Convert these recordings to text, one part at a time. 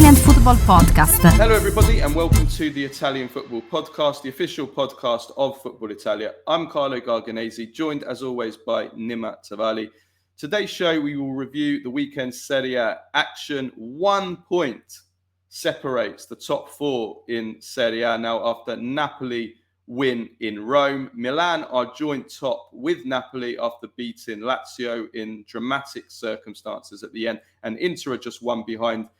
Italian Football Podcast. Hello everybody and welcome to the Italian Football Podcast, the official podcast of Football Italia. I'm Carlo Garganese, joined as always by Nima Tavali. Today's show we will review the weekend Serie A action. 1 point separates the top four in Serie A now after Napoli win in Rome. Milan are joint top with Napoli after beating Lazio in dramatic circumstances at the end, and Inter are just one behind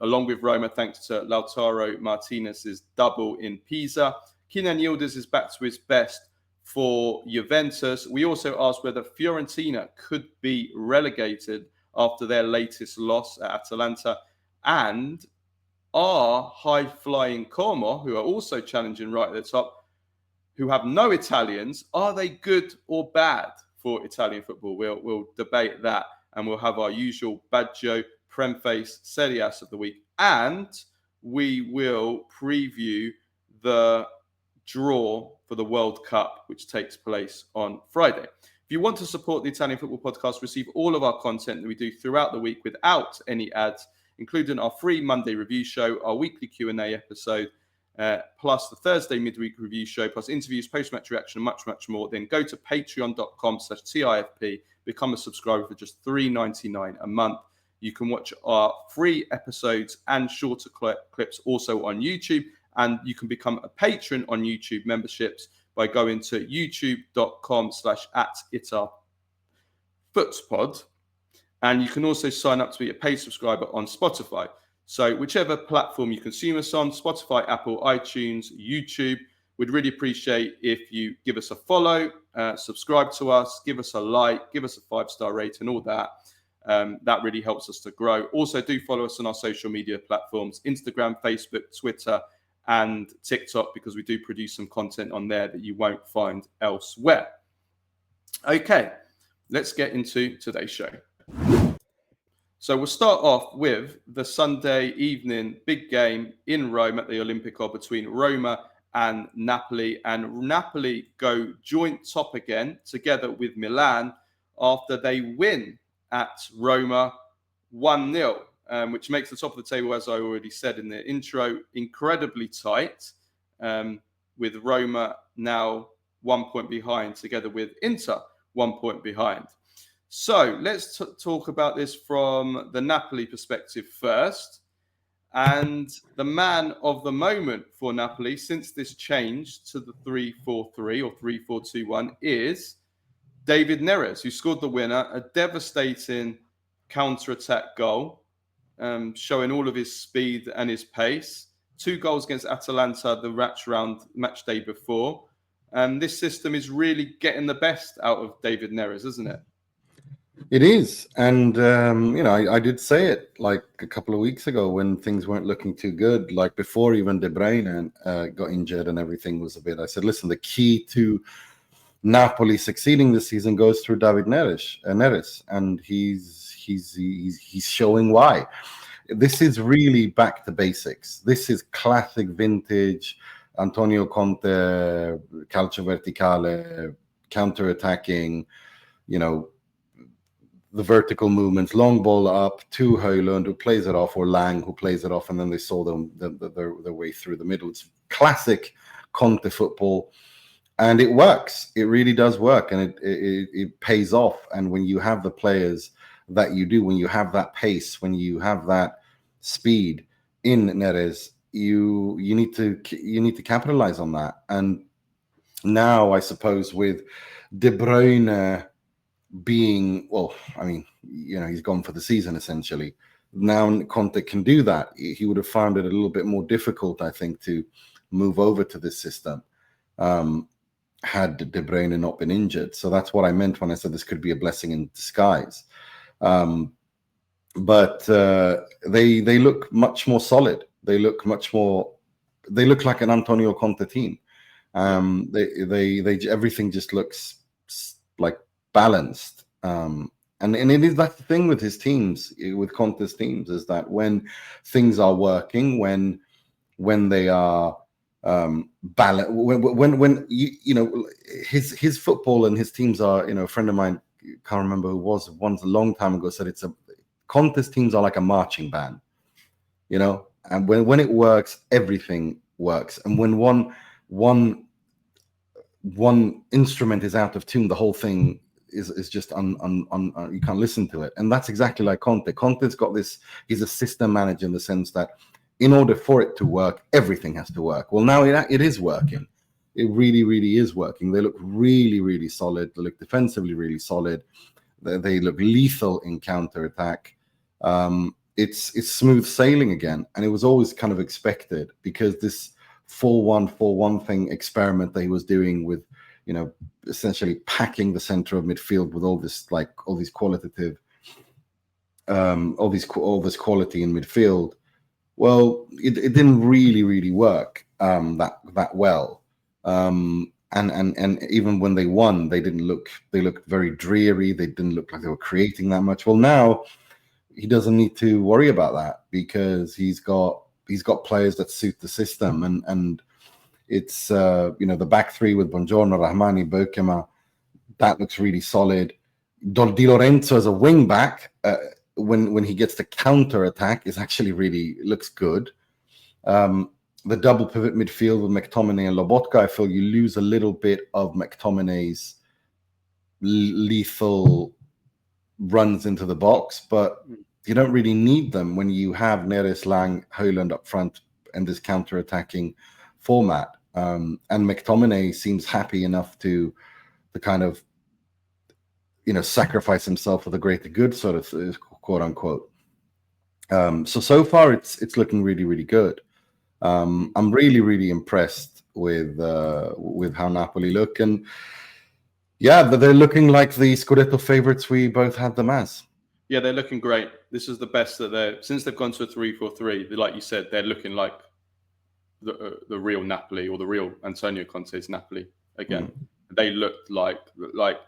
along with Roma thanks to Lautaro Martinez's double in Pisa. Kenan Yildiz is back to his best for Juventus. We also asked whether Fiorentina could be relegated after their latest loss at Atalanta, and are high-flying Como, who are also challenging right at the top, who have no Italians, are they good or bad for Italian football? We'll debate that, and we'll have our usual Baggio, Premface, Serie ASS of the week, and we will preview the draw for the World Cup, which takes place on Friday. If you want to support the Italian Football Podcast, receive all of our content that we do throughout the week without any ads, including our free Monday review show, our weekly Q&A episode, plus the Thursday midweek review show, plus interviews, post-match reaction, and much, much more, then go to patreon.com/TIFP, become a subscriber for just $3.99 a month. You can watch our free episodes and shorter clips also on YouTube, and you can become a patron on YouTube memberships by going to youtube.com/@itarfootspod. And you can also sign up to be a paid subscriber on Spotify. So whichever platform you consume us on, Spotify, Apple, iTunes, YouTube, we'd really appreciate if you give us a follow, subscribe to us, give us a like, give us a 5-star rating, all that. That really helps us to grow. Also, do follow us on our social media platforms, Instagram, Facebook, Twitter, and TikTok, because we do produce some content on there that you won't find elsewhere. Okay, let's get into today's show. So we'll start off with the Sunday evening big game in Rome at the Olimpico between Roma and Napoli. And Napoli go joint top again together with Milan after they win at Roma 1-0, which makes the top of the table, as I already said in the intro, incredibly tight, with Roma now 1 point behind, together with Inter 1 point behind. So let's talk about this from the Napoli perspective first. And the man of the moment for Napoli since this change to the 3-4-3 or 3-4-2-1 is David Neres, who scored the winner, a devastating counter-attack goal, showing all of his speed and his pace. 2 goals against Atalanta the match day before. This system is really getting the best out of David Neres, isn't it? It is. And, I did say it like a couple of weeks ago when things weren't looking too good, like before even De Bruyne got injured and everything was a bit, I said, listen, the key to Napoli succeeding this season goes through David Neres, and he's showing why. This is really back to basics. This is classic vintage Antonio Conte, calcio verticale, counter-attacking, the vertical movements, long ball up to Højlund, who plays it off, or Lang, who plays it off, and then they saw their way through the middle. It's classic Conte football. And it works. It really does work, and it pays off. And when you have the players that you do, when you have that pace, when you have that speed in Neres, you need to capitalize on that. And now, I suppose, with De Bruyne being, he's gone for the season essentially. Now Conte can do that. He would have found it a little bit more difficult, I think, to move over to this system. Had De Bruyne not been injured. So that's what I meant when I said this could be a blessing in disguise. But they look much more solid. They look like an Antonio Conte team. They everything just looks like balanced. And it is, that's the thing with his teams, with Conte's teams, is that when things are working, when they are balance, when his football and his teams are, a friend of mine, can't remember who was, once a long time ago, said Conte's teams are like a marching band. you know. And when it works, everything works. And when one instrument is out of tune, the whole thing is just you can't listen to it. And that's exactly like Conte. Conte's got this. He's a system manager in the sense that in order for it to work, everything has to work. Well, now it is working. It really, really is working. They look really, really solid. They look defensively really solid. They look lethal in counterattack. It's smooth sailing again, and it was always kind of expected because this 4-1-4-1 thing experiment that he was doing with, you know, essentially packing the center of midfield with all this qualitative, all this quality in midfield. Well, it didn't really work that well. And even when they won, they looked very dreary. They didn't look like they were creating that much. Well, now he doesn't need to worry about that because he's got players that suit the system, and it's the back three with Buongiorno, Rahmani, Bokema, that looks really solid. Di Lorenzo as a wing back, when he gets to counter attack, is actually really looks good. The double pivot midfield with McTominay and Lobotka, I feel you lose a little bit of McTominay's lethal runs into the box, but you don't really need them when you have Neres, Lang, Højlund up front and this counter-attacking format. And McTominay seems happy enough to kind of, sacrifice himself for the greater good, sort of, quote unquote. So far it's looking really, really good. I'm really, really impressed with how Napoli look, and yeah, they're looking like the Scudetto favorites we both had them as. Yeah, they're looking great. This is the best that since they've gone to a 3-4-3. Like you said, they're looking like the real Napoli, or the real Antonio Conte's Napoli again. They looked like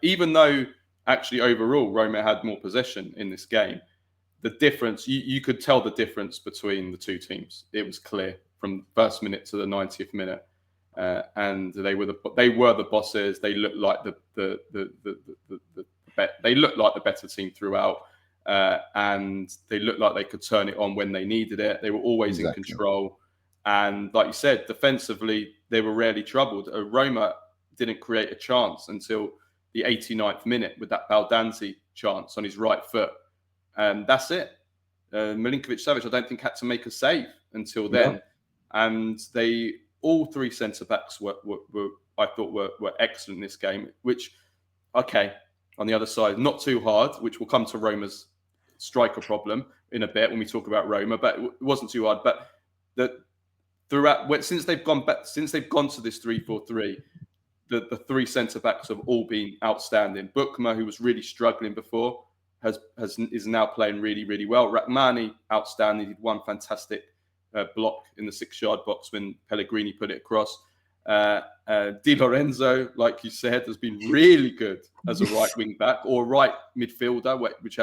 even though actually overall Roma had more possession in this game, the difference you could tell the difference between the two teams. It was clear from the first minute to the 90th minute, and they were the bosses. They looked like they looked like the better team throughout. And they looked like they could turn it on when they needed it. They were always in control. And like you said, defensively, they were rarely troubled. Roma didn't create a chance until the 89th minute with that Baldanzi chance on his right foot. And that's it. Milinkovic-Savic, I don't think, had to make a save until then. Yeah. And all three centre-backs were excellent in this game, which, okay, on the other side, not too hard, which will come to Roma's striker problem in a bit when we talk about Roma, but it wasn't too hard. But since they've gone to this 3-4-3, the three centre backs have all been outstanding. Bukma, who was really struggling before, is now playing really, really well. Rahmani, outstanding. He did one fantastic block in the 6-yard box when Pellegrini put it across. Di Lorenzo, like you said, has been really good as a right wing back or right midfielder,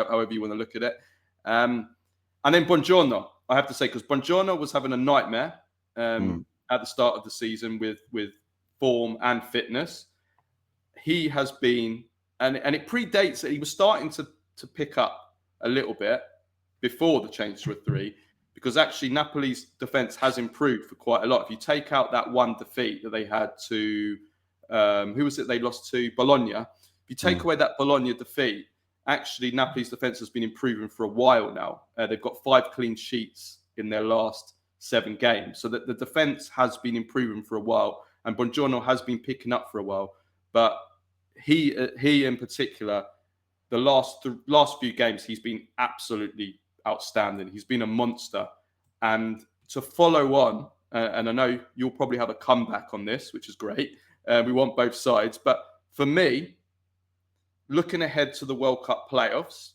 however you want to look at it. And then Buongiorno, I have to say, because Buongiorno was having a nightmare at the start of the season with form and fitness. He has been, and it predates it. He was starting to pick up a little bit before the change to a 3. Because actually Napoli's defence has improved for quite a lot. If you take out that one defeat that they had to, who was it they lost to? Bologna. If you take away that Bologna defeat, actually Napoli's defence has been improving for a while now. They've got 5 clean sheets in their last 7 games. So that the defence has been improving for a while. And Buongiorno has been picking up for a while. But he in particular, the last few games, he's been absolutely outstanding. He's been a monster. And to follow on, and I know you'll probably have a comeback on this, which is great. We want both sides. But for me, looking ahead to the World Cup playoffs,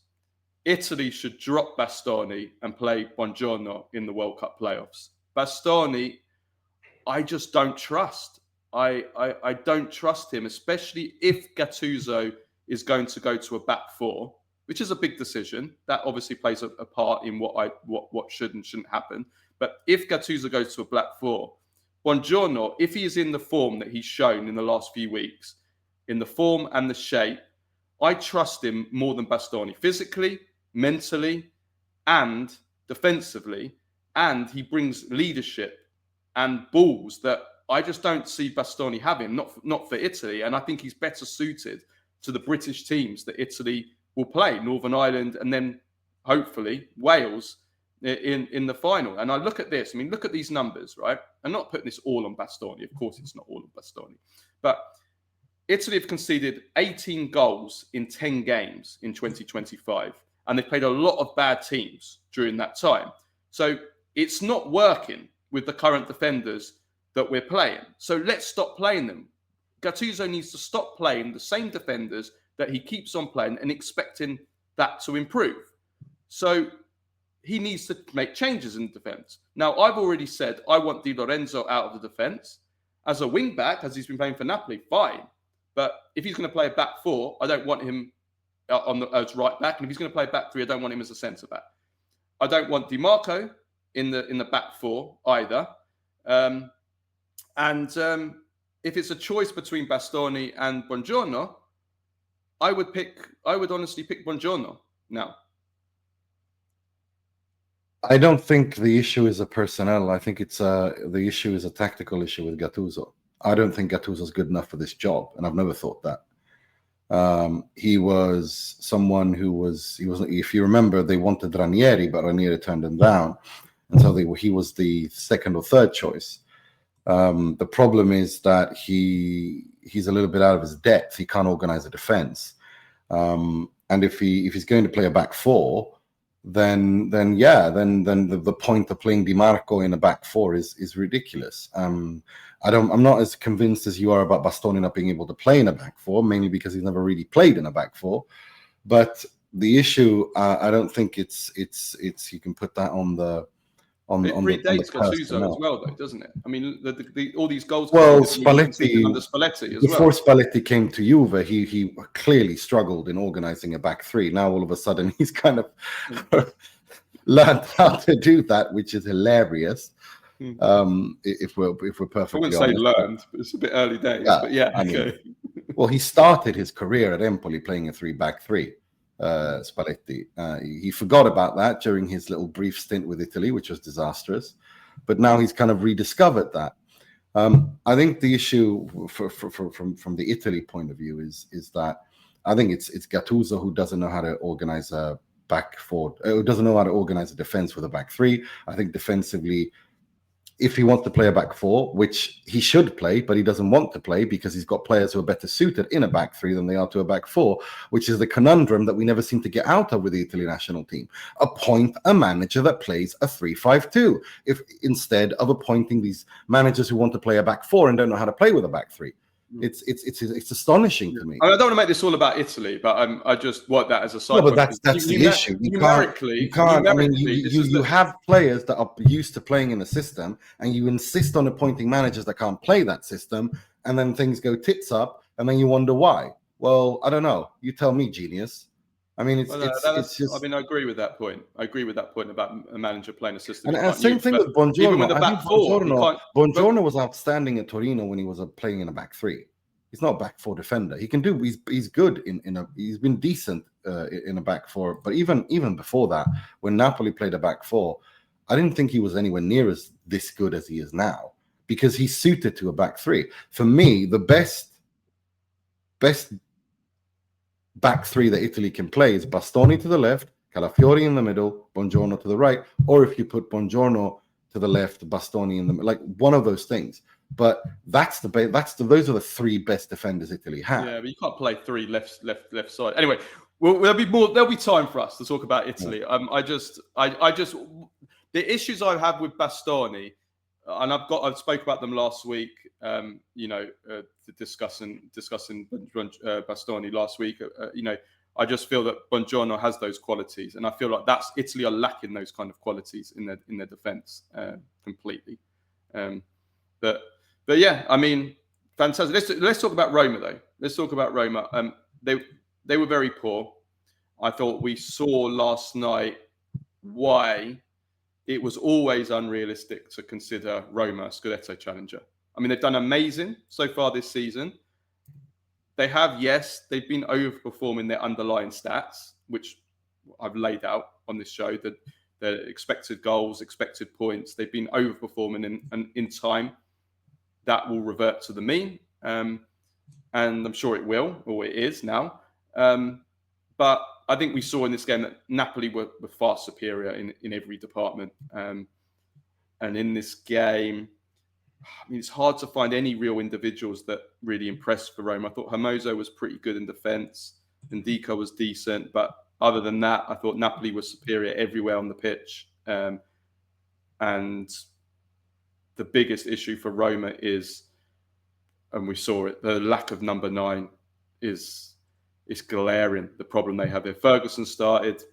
Italy should drop Bastoni and play Buongiorno in the World Cup playoffs. Bastoni, I just don't trust. I don't trust him, especially if Gattuso is going to go to a back 4, which is a big decision. That obviously plays a part in what should and shouldn't happen. But if Gattuso goes to a back 4, Buongiorno, if he is in the form that he's shown in the last few weeks, in the form and the shape, I trust him more than Bastoni, physically, mentally, and defensively. and he brings leadership and balls that I just don't see Bastoni having, not for Italy. And I think he's better suited to the British teams that Italy will play, Northern Ireland, and then hopefully Wales in the final. And I look at this, I mean, look at these numbers, right? I'm not putting this all on Bastoni. Of course, it's not all on Bastoni. But Italy have conceded 18 goals in 10 games in 2025. And they've played a lot of bad teams during that time. So it's not working with the current defenders that we're playing. So let's stop playing them. Gattuso needs to stop playing the same defenders that he keeps on playing and expecting that to improve. So he needs to make changes in defence. Now, I've already said I want Di Lorenzo out of the defence. As a wing-back, as he's been playing for Napoli, fine. But if he's going to play a back four, I don't want him as right back. And if he's going to play back three, I don't want him as a centre-back. I don't want Di Marco in the back four either. If it's a choice between Bastoni and Buongiorno, I would honestly pick Buongiorno now. I don't think the issue is a personnel. I think the issue is a tactical issue with Gattuso. I don't think Gattuso's good enough for this job, and I've never thought that. He was someone who he wasn't. If you remember, they wanted Ranieri, but Ranieri turned him down, and so he was the second or third choice. The problem is that he's a little bit out of his depth. He can't organize a defense, and if he's going to play a back four, then the point of playing Di Marco in a back four is ridiculous. I'm not as convinced as you are about Bastoni not being able to play in a back four, mainly because he's never really played in a back four. But the issue, I don't think it's you can put that on the. It predates Gattuso as well, though, doesn't it? I mean, all these goals. Well, Spalletti under Spalletti as before well. Spalletti came to Juve, he clearly struggled in organizing a back three. Now all of a sudden he's kind of learned how to do that, which is hilarious. If we're perfectly honest. I wouldn't say learned, but it's a bit early days. Yeah, but yeah, okay. Well, he started his career at Empoli playing a 3-back-3. Spalletti. He forgot about that during his little brief stint with Italy, which was disastrous. But now he's kind of rediscovered that. I think the issue from the Italy point of view is that I think it's Gattuso who doesn't know how to organize a back four, who doesn't know how to organize a defense with a back three. I think defensively, if he wants to play a back four, which he should play, but he doesn't want to play because he's got players who are better suited in a back three than they are to a back four, which is the conundrum that we never seem to get out of with the Italy national team. Appoint a manager that plays a 3-5-2, if instead of appointing these managers who want to play a back four and don't know how to play with a back three. It's astonishing to me. I don't want to make this all about Italy, but I just want that as a side. No, but that's the issue. You can't. I mean, you have players that are used to playing in a system, and you insist on appointing managers that can't play that system, and then things go tits up, and then you wonder why. Well, I don't know. You tell me, genius. I mean, it's just. I mean, I agree with that point. I agree with that point about a manager playing a system. And same thing with Buongiorno. Even with the back four, Buongiorno was outstanding at Torino when he was playing in a back three. He's not a back four defender. He can do. He's good he's been decent in a back four. But even before that, when Napoli played a back four, I didn't think he was anywhere near as this good as he is now because he's suited to a back three. For me, the best back three that Italy can play is Bastoni to the left, Calafiori in the middle, Buongiorno to the right, or if you put Buongiorno to the left, Bastoni in the like one of those things. But those are the three best defenders Italy have. Yeah, but you can't play three left side. Anyway, there'll be time for us to talk about Italy. Yeah. I just the issues I have with Bastoni, and I've spoke about them last week. Discussing Bastoni last week. I just feel that Buongiorno has those qualities, and I feel like Italy are lacking those kind of qualities in their defense completely. But yeah, I mean, fantastic. Let's talk about Roma though. Let's talk about Roma. They were very poor. I thought we saw last night why it was always unrealistic to consider Roma a Scudetto challenger. I mean, they've done amazing so far this season. They've been overperforming their underlying stats, which I've laid out on this show. That Their expected goals, expected points, they've been overperforming, and in time, that will revert to the mean. And I'm sure it will, or it is now. But I think we saw in this game that Napoli were far superior in every department. And in this game, I mean, it's hard to find any real individuals that really impressed for Roma. I thought Hermoso was pretty good in defence, and Dico was decent. But other than that, I thought Napoli was superior everywhere on the pitch. And the biggest issue for Roma is, and we saw it, the lack of number 9 is glaring, the problem they have there. Ferguson started.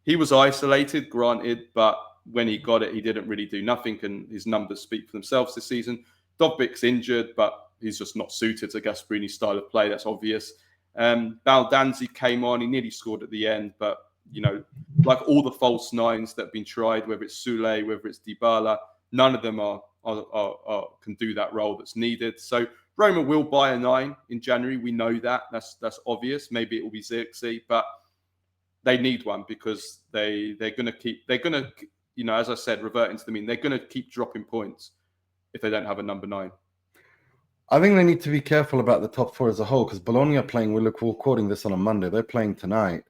He was isolated, granted, but when he got it, he didn't really do nothing, and his numbers speak for themselves this season. Dovbik's injured, but he's just not suited to Gasperini's style of play. That's obvious. Baldanzi came on. He nearly scored at the end, but, like all the false nines that have been tried, whether it's Sule, whether it's Dybala, none of them can do that role that's needed. So Roma will buy a 9 in January. We know that. That's obvious. Maybe it will be Xerxes, but they need one because they're going to, as I said, reverting to the mean, they're going to keep dropping points if they don't have a number 9. I think they need to be careful about the top 4 as a whole, because Bologna are playing, we're recording this on a Monday, they're playing tonight,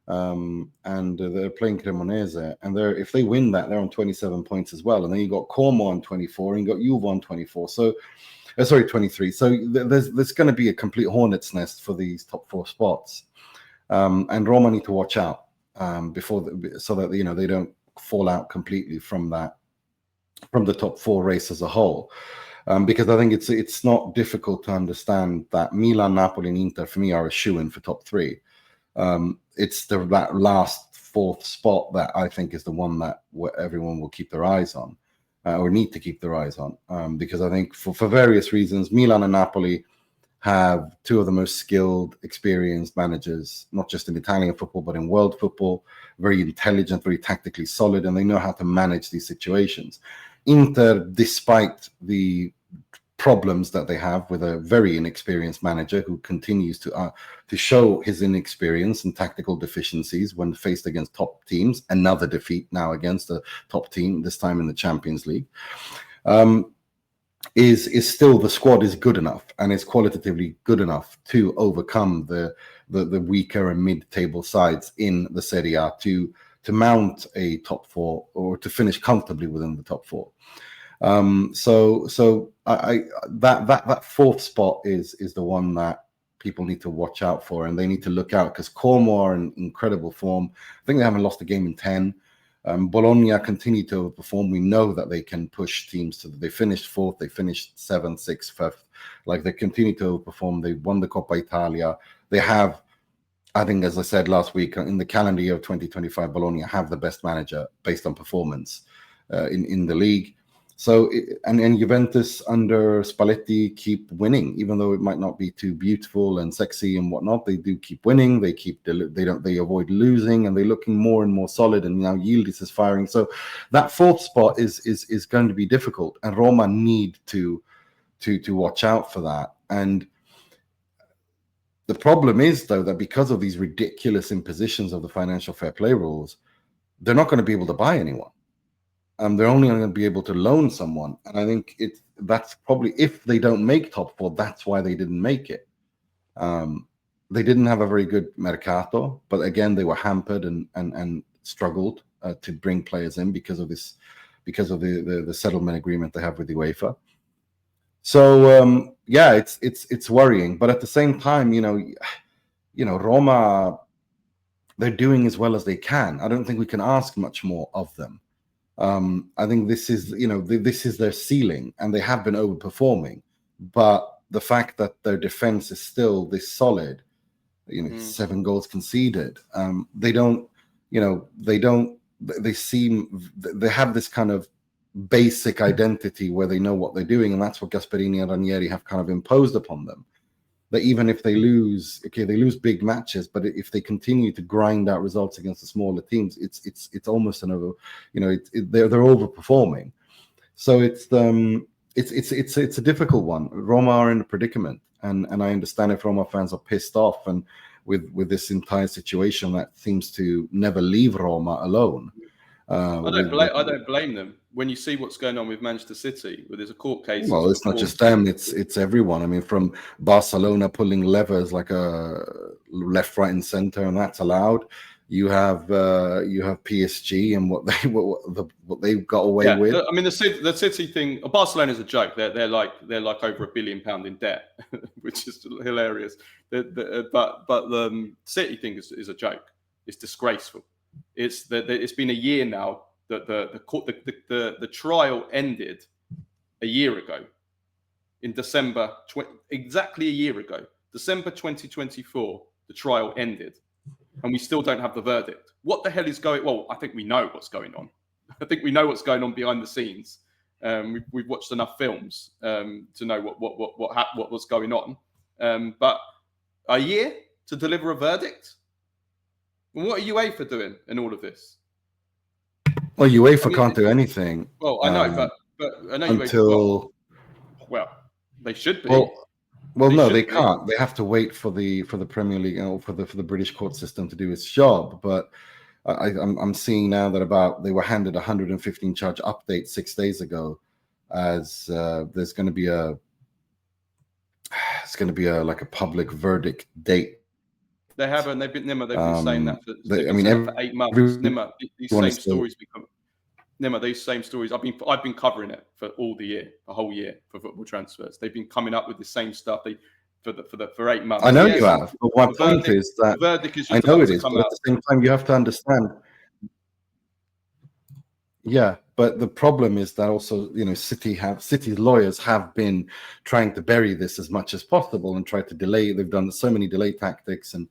and they're playing Cremonese, and if they win that, they're on 27 points as well. And then you got Como on 24, and you got Juve on 24. So 23. So there's going to be a complete hornet's nest for these top 4 spots, and Roma need to watch out so that they don't fall out completely from the top 4 race as a whole, because I think it's not difficult to understand that Milan, Napoli, and Inter for me are a shoo-in for top 3. It's that last 4th spot that I think is the one that everyone will keep their eyes on. Or need to keep their eyes on, because I think for various reasons, Milan and Napoli have 2 of the most skilled, experienced managers, not just in Italian football, but in world football, very intelligent, very tactically solid, and they know how to manage these situations. Inter, despite the problems that they have with a very inexperienced manager who continues to show his inexperience and tactical deficiencies when faced against top teams, another defeat now against a top team, this time in the Champions League, is still, the squad is good enough and is qualitatively good enough to overcome the weaker and mid-table sides in the Serie A to mount a top 4 or to finish comfortably within the top 4. So that 4th spot is the one that people need to watch out for, and they need to look out because Como are in incredible form. I think they haven't lost a game in 10. Bologna continue to perform. We know that they can push teams they finished 4th, they finished 7th, 6th, 5th. Like, they continue to perform. They won the Coppa Italia. They have, I think, as I said last week, in the calendar year of 2025, Bologna have the best manager based on performance in the league. So, and Juventus under Spalletti keep winning, even though it might not be too beautiful and sexy and whatnot. They do keep winning. They avoid losing, and they're looking more and more solid. And now Yildiz is firing. So that 4th spot is going to be difficult, and Roma need to watch out for that. And the problem is, though, that because of these ridiculous impositions of the financial fair play rules, they're not going to be able to buy anyone. They're only going to be able to loan someone. And I think that's probably, if they don't make top 4, that's why they didn't make it. They didn't have a very good mercato, but again, they were hampered and struggled to bring players in because of the settlement agreement they have with the UEFA. So it's worrying. But at the same time, Roma, they're doing as well as they can. I don't think we can ask much more of them. I think this is their ceiling, and they have been overperforming. But the fact that their defense is still this solid, 7 goals conceded, they have this kind of basic identity where they know what they're doing, and that's what Gasperini and Ranieri have kind of imposed upon them. That even if they lose, they lose big matches, but if they continue to grind out results against the smaller teams, it's almost they're overperforming. So it's a difficult one. Roma are in a predicament, and I understand if Roma fans are pissed off and with this entire situation that seems to never leave Roma alone. I don't blame them. When you see what's going on with Manchester City, where there's a court case. Well, it's not just them; it's everyone. I mean, from Barcelona pulling levers like a left, right, and center, and that's allowed. You have PSG and what they've got away with. I mean, the City thing. Barcelona is a joke. They're like over £1 billion in debt, which is hilarious. But the City thing is a joke. It's disgraceful. It's been a year now that the trial ended a year ago, in December, exactly a year ago, December 2024. The trial ended, and we still don't have the verdict. What the hell is going? Well, I think we know what's going on. I think we know what's going on behind the scenes. We've watched enough films to know what was going on. But a year to deliver a verdict. And what are UEFA doing in all of this? Well, UEFA can't do anything. Well, I know, but I know until. Well, they should be. Well, no, they can't. They have to wait for the Premier League, for the British court system to do its job. But I'm seeing now that they were handed 115 charge update 6 days ago, as there's going to be a like a public verdict date. They haven't. They've been saying that for 8 months. Nima, these same stories become. Nima, these same stories. I've been covering it for the whole year for football transfers. They've been coming up with the same stuff. For 8 months. I know you have. But my point is that the verdict is just I know it is, but at the same time, you have to understand. Yeah, but the problem is that also, City's lawyers have been trying to bury this as much as possible and try to delay. They've done so many delay tactics and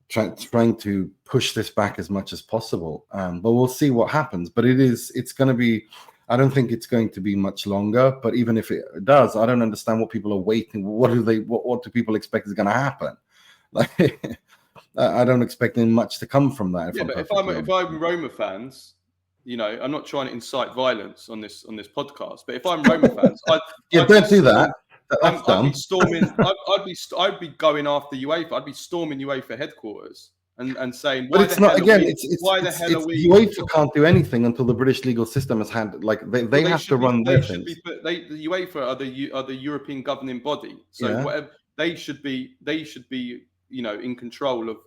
trying to push this back as much as possible. But we'll see what happens. But it's going to be. I don't think it's going to be much longer. But even if it does, I don't understand what people are waiting. What do people expect is going to happen? Like, I don't expect much to come from that. If I'm Roma fans. I'm not trying to incite violence on this podcast, but if I'm Roma fans, don't do that. I'd be storming. I'd be going after UEFA. I'd be storming UEFA headquarters and saying, "But it's not again. UEFA can't do anything until the British legal system has had they have to run their things. The UEFA are the European governing body, so whatever they should be in control of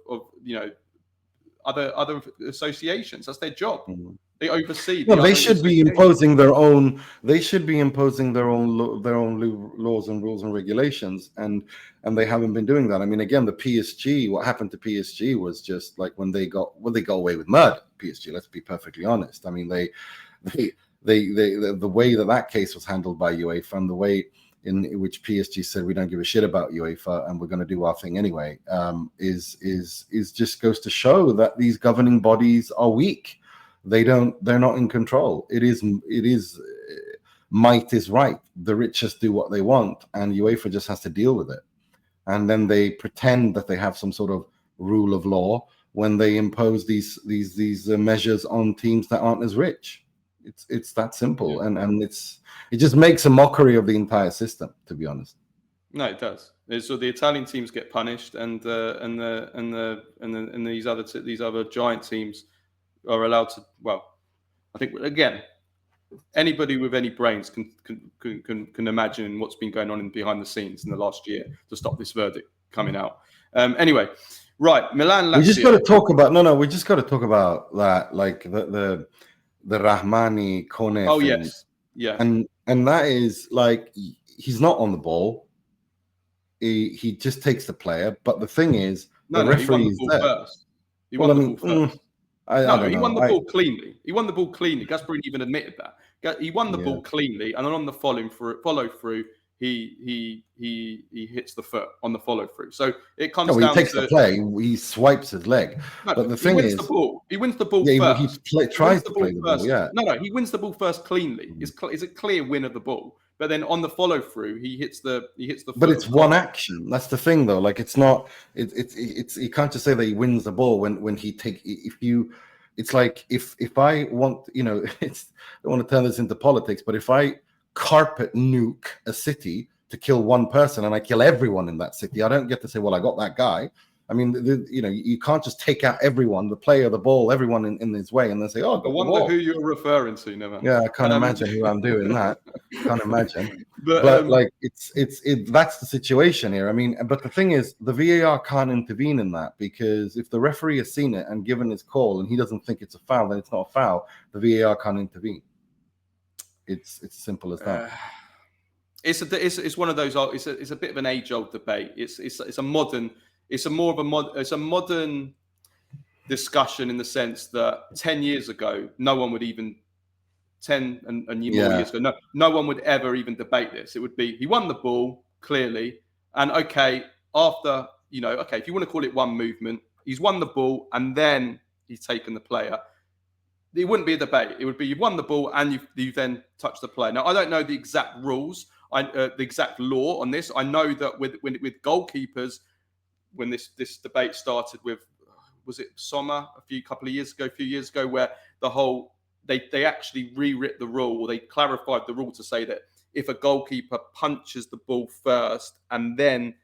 other associations. That's their job. Mm-hmm. They oversee. They should be imposing their own. They should be imposing their own laws and rules and regulations, and they haven't been doing that. I mean, again, the PSG. What happened to PSG was just like when they got away with murder. PSG. Let's be perfectly honest. I mean, the way that case was handled by UEFA and the way in which PSG said we don't give a shit about UEFA and we're going to do our thing anyway, is just goes to show that these governing bodies are weak. They're not in control. It is might is right. The richest do what they want, and UEFA just has to deal with it. And then they pretend that they have some sort of rule of law when they impose these measures on teams that aren't as rich. It's that simple, and it just makes a mockery of the entire system, to be honest. No, it does. So the Italian teams get punished, and these other giant teams are allowed to. Well, I think again, anybody with any brains can imagine what's been going on behind the scenes in the last year to stop this verdict coming out. Anyway, right, Milan. Lazio. We just got to talk about We just got to talk about that, like the Rahmani Kone. Oh thing. Yes, yeah, and that is like he's not on the ball. He just takes the player, but the thing is, the referee is there. First. He won the ball first. He won the ball cleanly. He won the ball cleanly. Gasperini even admitted that. He won the ball cleanly, and then on the follow through, he hits the foot on the follow through. So it comes down he takes the play. He swipes his leg. No, but the thing is, he wins the ball first. He tries to play the ball. Yeah. No, he wins the ball first cleanly. It's a clear win of the ball. But then on the follow through, he hits the. But it's one action. That's the thing, though. Like it's not. It's you can't just say that he wins the ball when he take. It's like if I want, I don't want to turn this into politics, but if I carpet nuke a city to kill one person and I kill everyone in that city, I don't get to say, well, I got that guy. I mean, you can't just take out everyone, the player, the ball, everyone in his way, and then say, "Oh, I wonder who you're referring to, Nima. Yeah, I can't imagine who I'm doing that. Can't imagine. But like that's the situation here. I mean, but the thing is, the VAR can't intervene in that, because if the referee has seen it and given his call and he doesn't think it's a foul, then it's not a foul. The VAR can't intervene. It's simple as that. It's one of those. It's a bit of an age-old debate. It's a modern discussion, in the sense that 10 years ago, no one would even 10 and more years ago, no one would ever even debate this. It would be, he won the ball clearly, and okay, after, if you want to call it one movement, he's won the ball and then he's taken the player. It wouldn't be a debate. It would be, you've won the ball and you then touch the player. Now, I don't know the exact rules, the exact law on this. I know that with goalkeepers, when this debate started with, was it Sommer a few years ago, where the whole, they actually rewrit the rule, or they clarified the rule to say that if a goalkeeper punches the ball first and then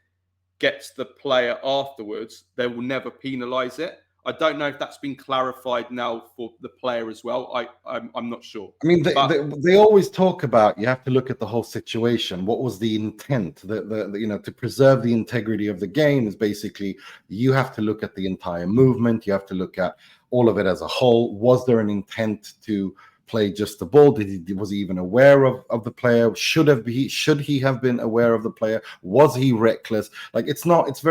gets the player afterwards, they will never penalise it. I don't know if that's been clarified now for the player as well. I'm not sure. I mean, they always talk about, you have to look at the whole situation. What was the intent? To preserve the integrity of the game is basically, you have to look at the entire movement. You have to look at all of it as a whole. Was there an intent to play just the ball? Was he even aware of the player? Should he have been aware of the player? Was he reckless? Like, it's not just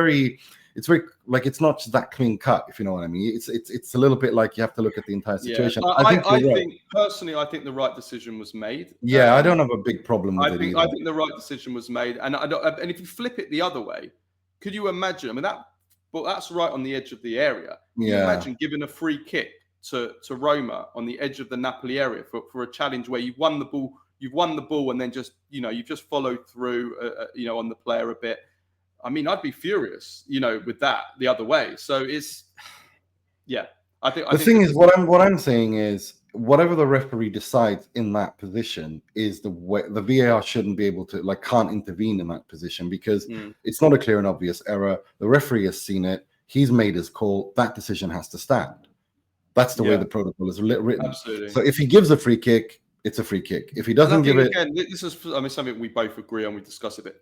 that clean cut, if you know what I mean. It's a little bit like you have to look at the entire situation. Yeah. I think personally, I think the right decision was made. Yeah, I don't have a big problem with it either. I think the right decision was made, and if you flip it the other way, could you imagine? I mean, that's right on the edge of the area. Can you imagine giving a free kick to Roma on the edge of the Napoli area for a challenge where you've won the ball, and then just you've just followed through on the player a bit. I mean, I'd be furious, with that the other way. So it's, I think the thing is, what I'm saying is, whatever the referee decides in that position is the way. The VAR shouldn't be able to, can't intervene in that position, because it's not a clear and obvious error. The referee has seen it. He's made his call. That decision has to stand. That's the way the protocol is written. Absolutely. So if he gives a free kick, it's a free kick. If he doesn't give it, again, this is, something we both agree on. We discuss it, but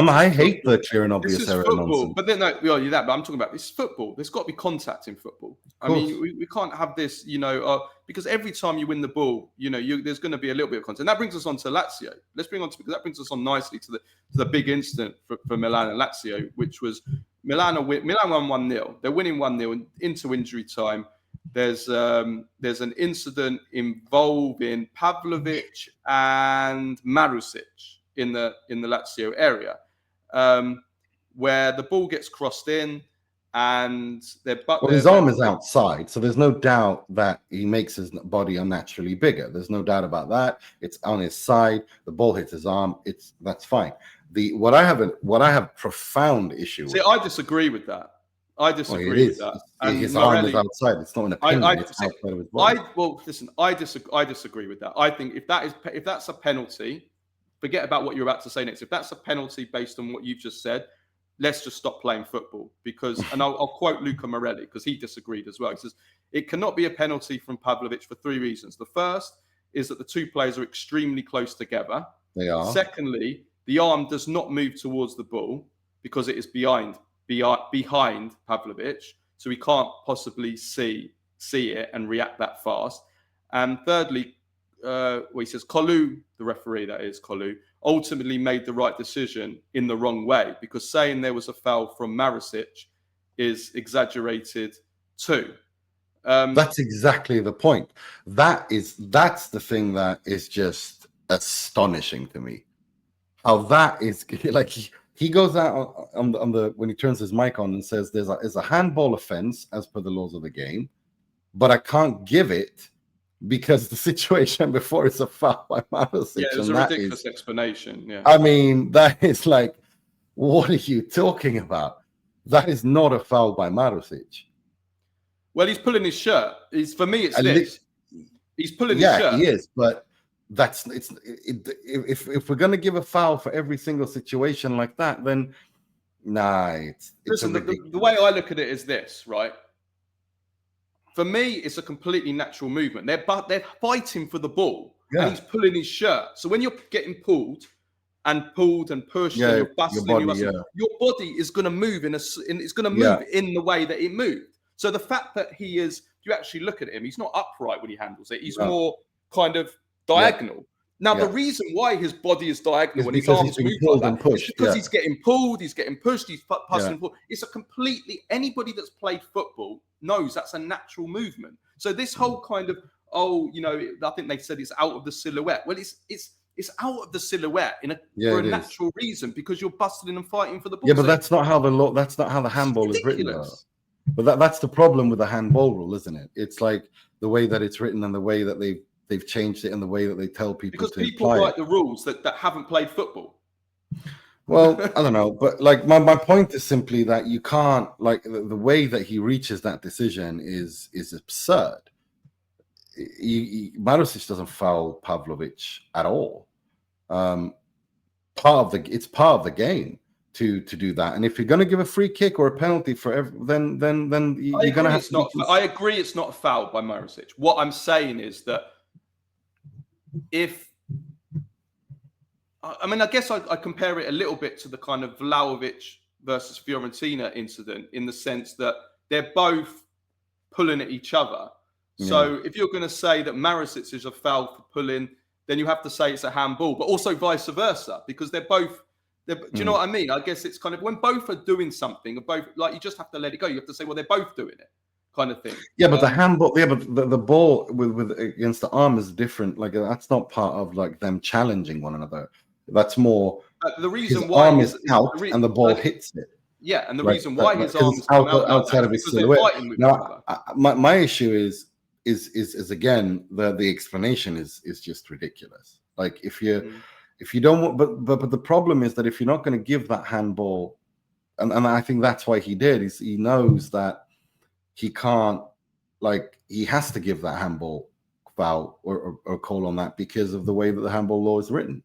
I hate the clear and obvious error nonsense. But then, but I'm talking about this football. There's got to be contact in football. I mean, we can't have this, because every time you win the ball, there's going to be a little bit of contact. And that brings us on to Lazio. Because that brings us on nicely to the big incident for Milan and Lazio, which was Milan won 1-0. They're winning 1-0 into injury time. There's an incident involving Pavlovic and Marusic in the Lazio area, where the ball gets crossed in, and his arm is outside, so there's no doubt that he makes his body unnaturally bigger. There's no doubt about that. It's on his side. The ball hits his arm. That's fine. What I have profound issue with. See, I disagree with that. I disagree with that. And his arm is outside. It's not an opinion. It's outside of his body. I disagree with that. I think if that's a penalty, forget about what you're about to say next. If that's a penalty based on what you've just said, let's just stop playing football. Because, and I'll quote Luca Morelli, because he disagreed as well. He says, it cannot be a penalty from Pavlovic for three reasons. The first is that the two players are extremely close together. They are. Secondly, the arm does not move towards the ball because it is behind Pavlovic, so he can't possibly see it and react that fast. And thirdly, he says Kolu, the referee, that is Kolu, ultimately made the right decision in the wrong way, because saying there was a foul from Marusic is exaggerated too. That's exactly the point. That's the thing that is just astonishing to me. How that is like. He goes out on the when he turns his mic on and says there's a handball offense as per the laws of the game, but I can't give it because the situation before is a foul by Marusic. Yeah, it's a ridiculous explanation. Yeah, I mean, that is like, what are you talking about? That is not a foul by Marusic. Well, he's pulling his shirt. For me, it's this. He's pulling his shirt. Yeah, he is, but. If we're going to give a foul for every single situation like that, then Nah, it's Listen, the way I look at it is this, right? For me, it's a completely natural movement. They're fighting for the ball, and he's pulling his shirt. So when you're getting pulled and pushed, and you're bustling, your body is going to move it's going to move in the way that it moved. So the fact that if you actually look at him, he's not upright when he handles it. He's more kind of diagonal. Now, the reason why his body is diagonal when his arms move like that is because he's getting pulled, he's getting pushed, he's passing and pulled. It's anybody that's played football knows that's a natural movement. So this whole kind of, I think they said it's out of the silhouette. Well, it's out of the silhouette for a natural reason, because you're bustling and fighting for the ball. Yeah, but that's not how the handball is written, though. But that's the problem with the handball rule, isn't it? It's like the way that it's written and the way that they've changed it and the way that they tell people because people write the rules that haven't played football. Well, I don't know, but like my point is simply that you can't, like, the way that he reaches that decision is absurd. Marusic doesn't foul Pavlovic at all. It's part of the game to do that, and if you're going to give a free kick or a penalty then you're going to have to. I agree, it's not a foul by Marusic. What I'm saying is that I guess I compare it a little bit to the kind of Vlahovic versus Fiorentina incident, in the sense that they're both pulling at each other. So if you're going to say that Marusic is a foul for pulling, then you have to say it's a handball, but also vice versa, because they're both. Do you know what I mean? I guess it's kind of when both are doing something, you just have to let it go. You have to say, well, they're both doing it, kind of thing. Yeah, but the handball, but the ball with against the arm is different. Like, that's not part of like them challenging one another. That's more the reason his why arm is out and the ball hits it. Yeah, and the reason why his arm is outside of his silhouette. Now, my issue is again the explanation is just ridiculous. Like, if you don't want, but the problem is that if you're not going to give that handball, and I think that's why he did, is he knows that he can't, like, he has to give that handball foul or call on that because of the way that the handball law is written.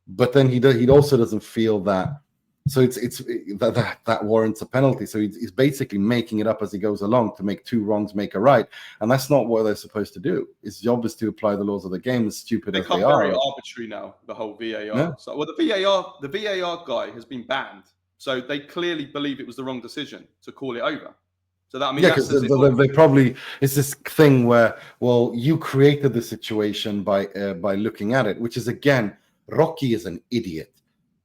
But then he also doesn't feel that, so that warrants a penalty. So he's basically making it up as he goes along to make two wrongs make a right, and that's not what they're supposed to do. His job is to apply the laws of the game, as stupid as they are. Very arbitrary now, the whole VAR. Yeah. So, well, the VAR guy has been banned, so they clearly believe it was the wrong decision to call it over. So that, I mean, because they probably, it's this thing where, well, you created the situation by looking at it, which is, again, Rocky is an idiot.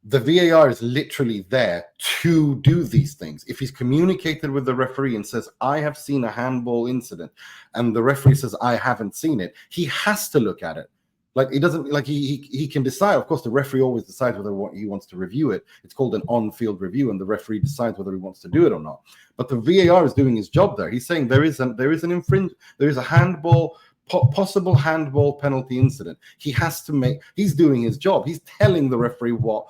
The VAR is literally there to do these things. If he's communicated with the referee and says, I have seen a handball incident, and the referee says, I haven't seen it, he has to look at it. Like, he doesn't, like, he can decide. Of course, the referee always decides whether he wants to review it. It's called an on-field review, and the referee decides whether he wants to do it or not. But the VAR is doing his job there. He's saying there is a handball, possible handball penalty incident. He's doing his job. He's telling the referee what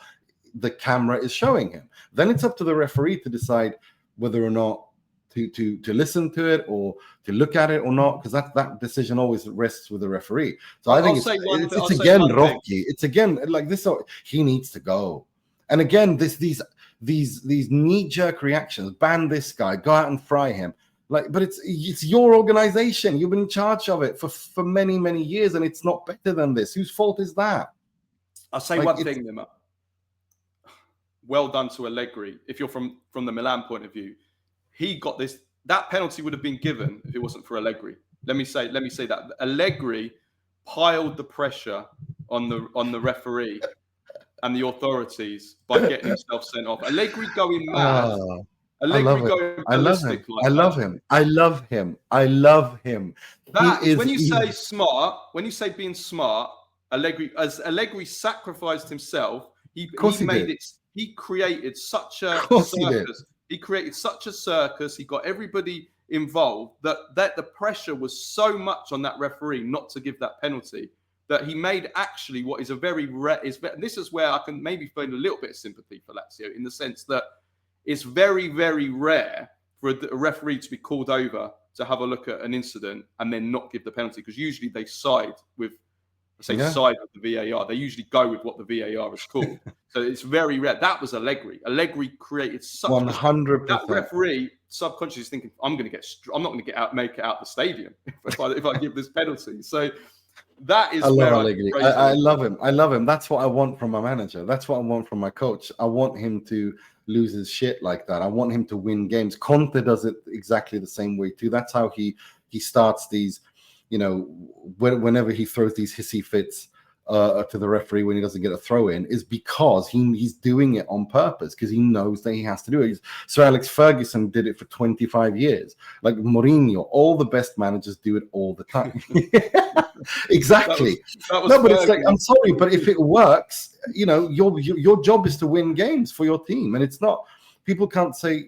the camera is showing him. Then it's up to the referee to decide whether or not to listen to it or to look at it or not, because that decision always rests with the referee. So I think it's again Rocky. It's again like this. He needs to go. And again, these knee-jerk reactions. Ban this guy. Go out and fry him. Like, but it's your organization. You've been in charge of it for many years, and it's not better than this. Whose fault is that? I'll say one thing, Nima. Well done to Allegri. If you're from the Milan point of view, he got this. That penalty would have been given if it wasn't for Allegri. Let me say that Allegri piled the pressure on the referee and the authorities by getting himself sent off. Allegri going mad. Allegri going ballistic. I love him. I love him. That is when you say smart. When you say being smart, Allegri sacrificed himself. He created such a circus. He created such a circus. He got everybody involved that the pressure was so much on that referee not to give that penalty that he made actually what is a very rare. This is where I can maybe feel a little bit of sympathy for Lazio, in the sense that it's very, very rare for a referee to be called over to have a look at an incident and then not give the penalty, because usually they side with I say Yeah. side of the VAR. They usually go with what the VAR is called. So it's very rare. That was Allegri. Allegri created such 100%. that referee subconsciously is thinking, I'm not going to make it out the stadium if I give this penalty. So that is where Allegri. I love him. I love him. That's what I want from my manager. That's what I want from my coach. I want him to lose his shit like that. I want him to win games. Conte does it exactly the same way too. That's how he starts these, whenever he throws these hissy fits to the referee when he doesn't get a throw in, is because he's doing it on purpose, because he knows that he has to do it. Sir Alex Ferguson did it for 25 years. Like Mourinho, all the best managers do it all the time. Exactly. That was no, but it's like, I'm sorry, but if it works, your job is to win games for your team, and it's not. People can't say,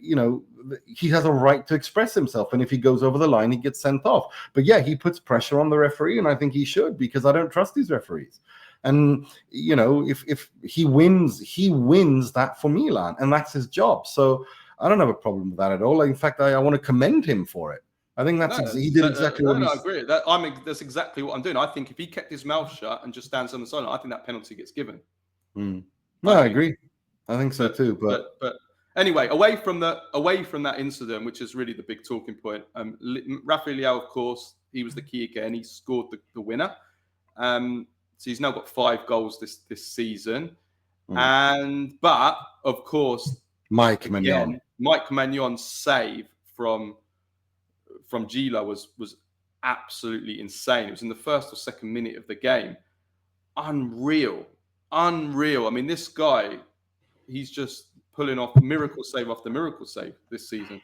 he has a right to express himself, and if he goes over the line, he gets sent off. But yeah, he puts pressure on the referee, and I think he should, because I don't trust these referees. And if he wins that for Milan, and that's his job. So I don't have a problem with that at all. In fact, I want to commend him for it. I think he did exactly what he. I agree. That's exactly what I'm doing. I think if he kept his mouth shut and just stands on the sideline, I think that penalty gets given. No, I agree. I think so too. But anyway, away from that incident, which is really the big talking point, Rafael Leao, of course, he was the key again. He scored the winner. So he's now got 5 goals this season. But of course, Mike Maignan's save from Gila was absolutely insane. It was in the first or second minute of the game. Unreal. I mean, this guy, he's just pulling off miracle save after miracle save this season.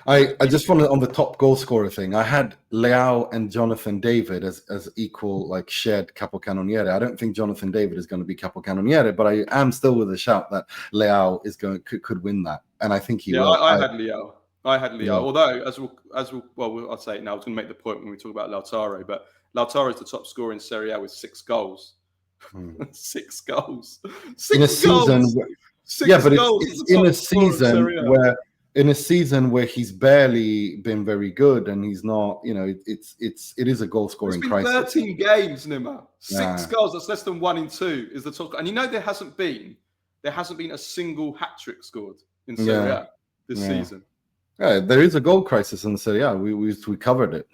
I just wanted, on the top goal scorer thing, I had Leao and Jonathan David as equal, like, shared capocannoniere. I don't think Jonathan David is going to be capocannoniere, but I am still with a shout that Leao could win that, and I think he will. I had Leao. Yeah. Although, I'll say it now. I was going to make the point when we talk about Lautaro, but Lautaro is the top scorer in Serie A with 6 goals. 6 goals. In a season. It's in a season where he's barely been very good, and he's not. It is a goal scoring crisis. 13 games, Nima. 6 goals. That's less than 1 in 2. Is the top, and there hasn't been a single hat trick scored in Serie A this season. Yeah, there is a goal crisis in the Serie A. We covered it.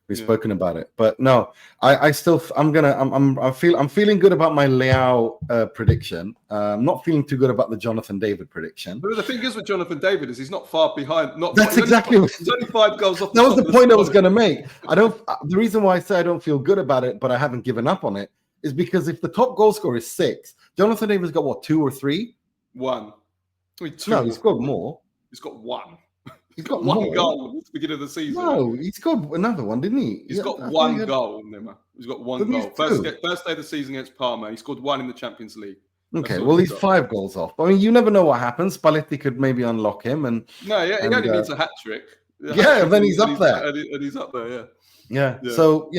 We've spoken about it, but no, I'm feeling good about my Leao prediction. I'm not feeling too good about the Jonathan David prediction. But the thing is with Jonathan David is he's not far behind. He's only 5 goals off. That was the point I was going to make. The reason why I say I don't feel good about it, but I haven't given up on it, is because if the top goal scorer is 6, Jonathan David's got what, 2 or 3? 1. I mean, 2. No, he's got more. He's got 1. He's got 1 goal at the beginning of the season. No, he's got another one, didn't he? He's got 1 goal, Nima. He's got 1 goal. First day of the season against Parma. He scored 1 in the Champions League. Okay, well, he's 5 goals off. I mean, you never know what happens. Spalletti could maybe unlock him. He only needs a hat trick. Then he's up there. And he's up there, yeah. So,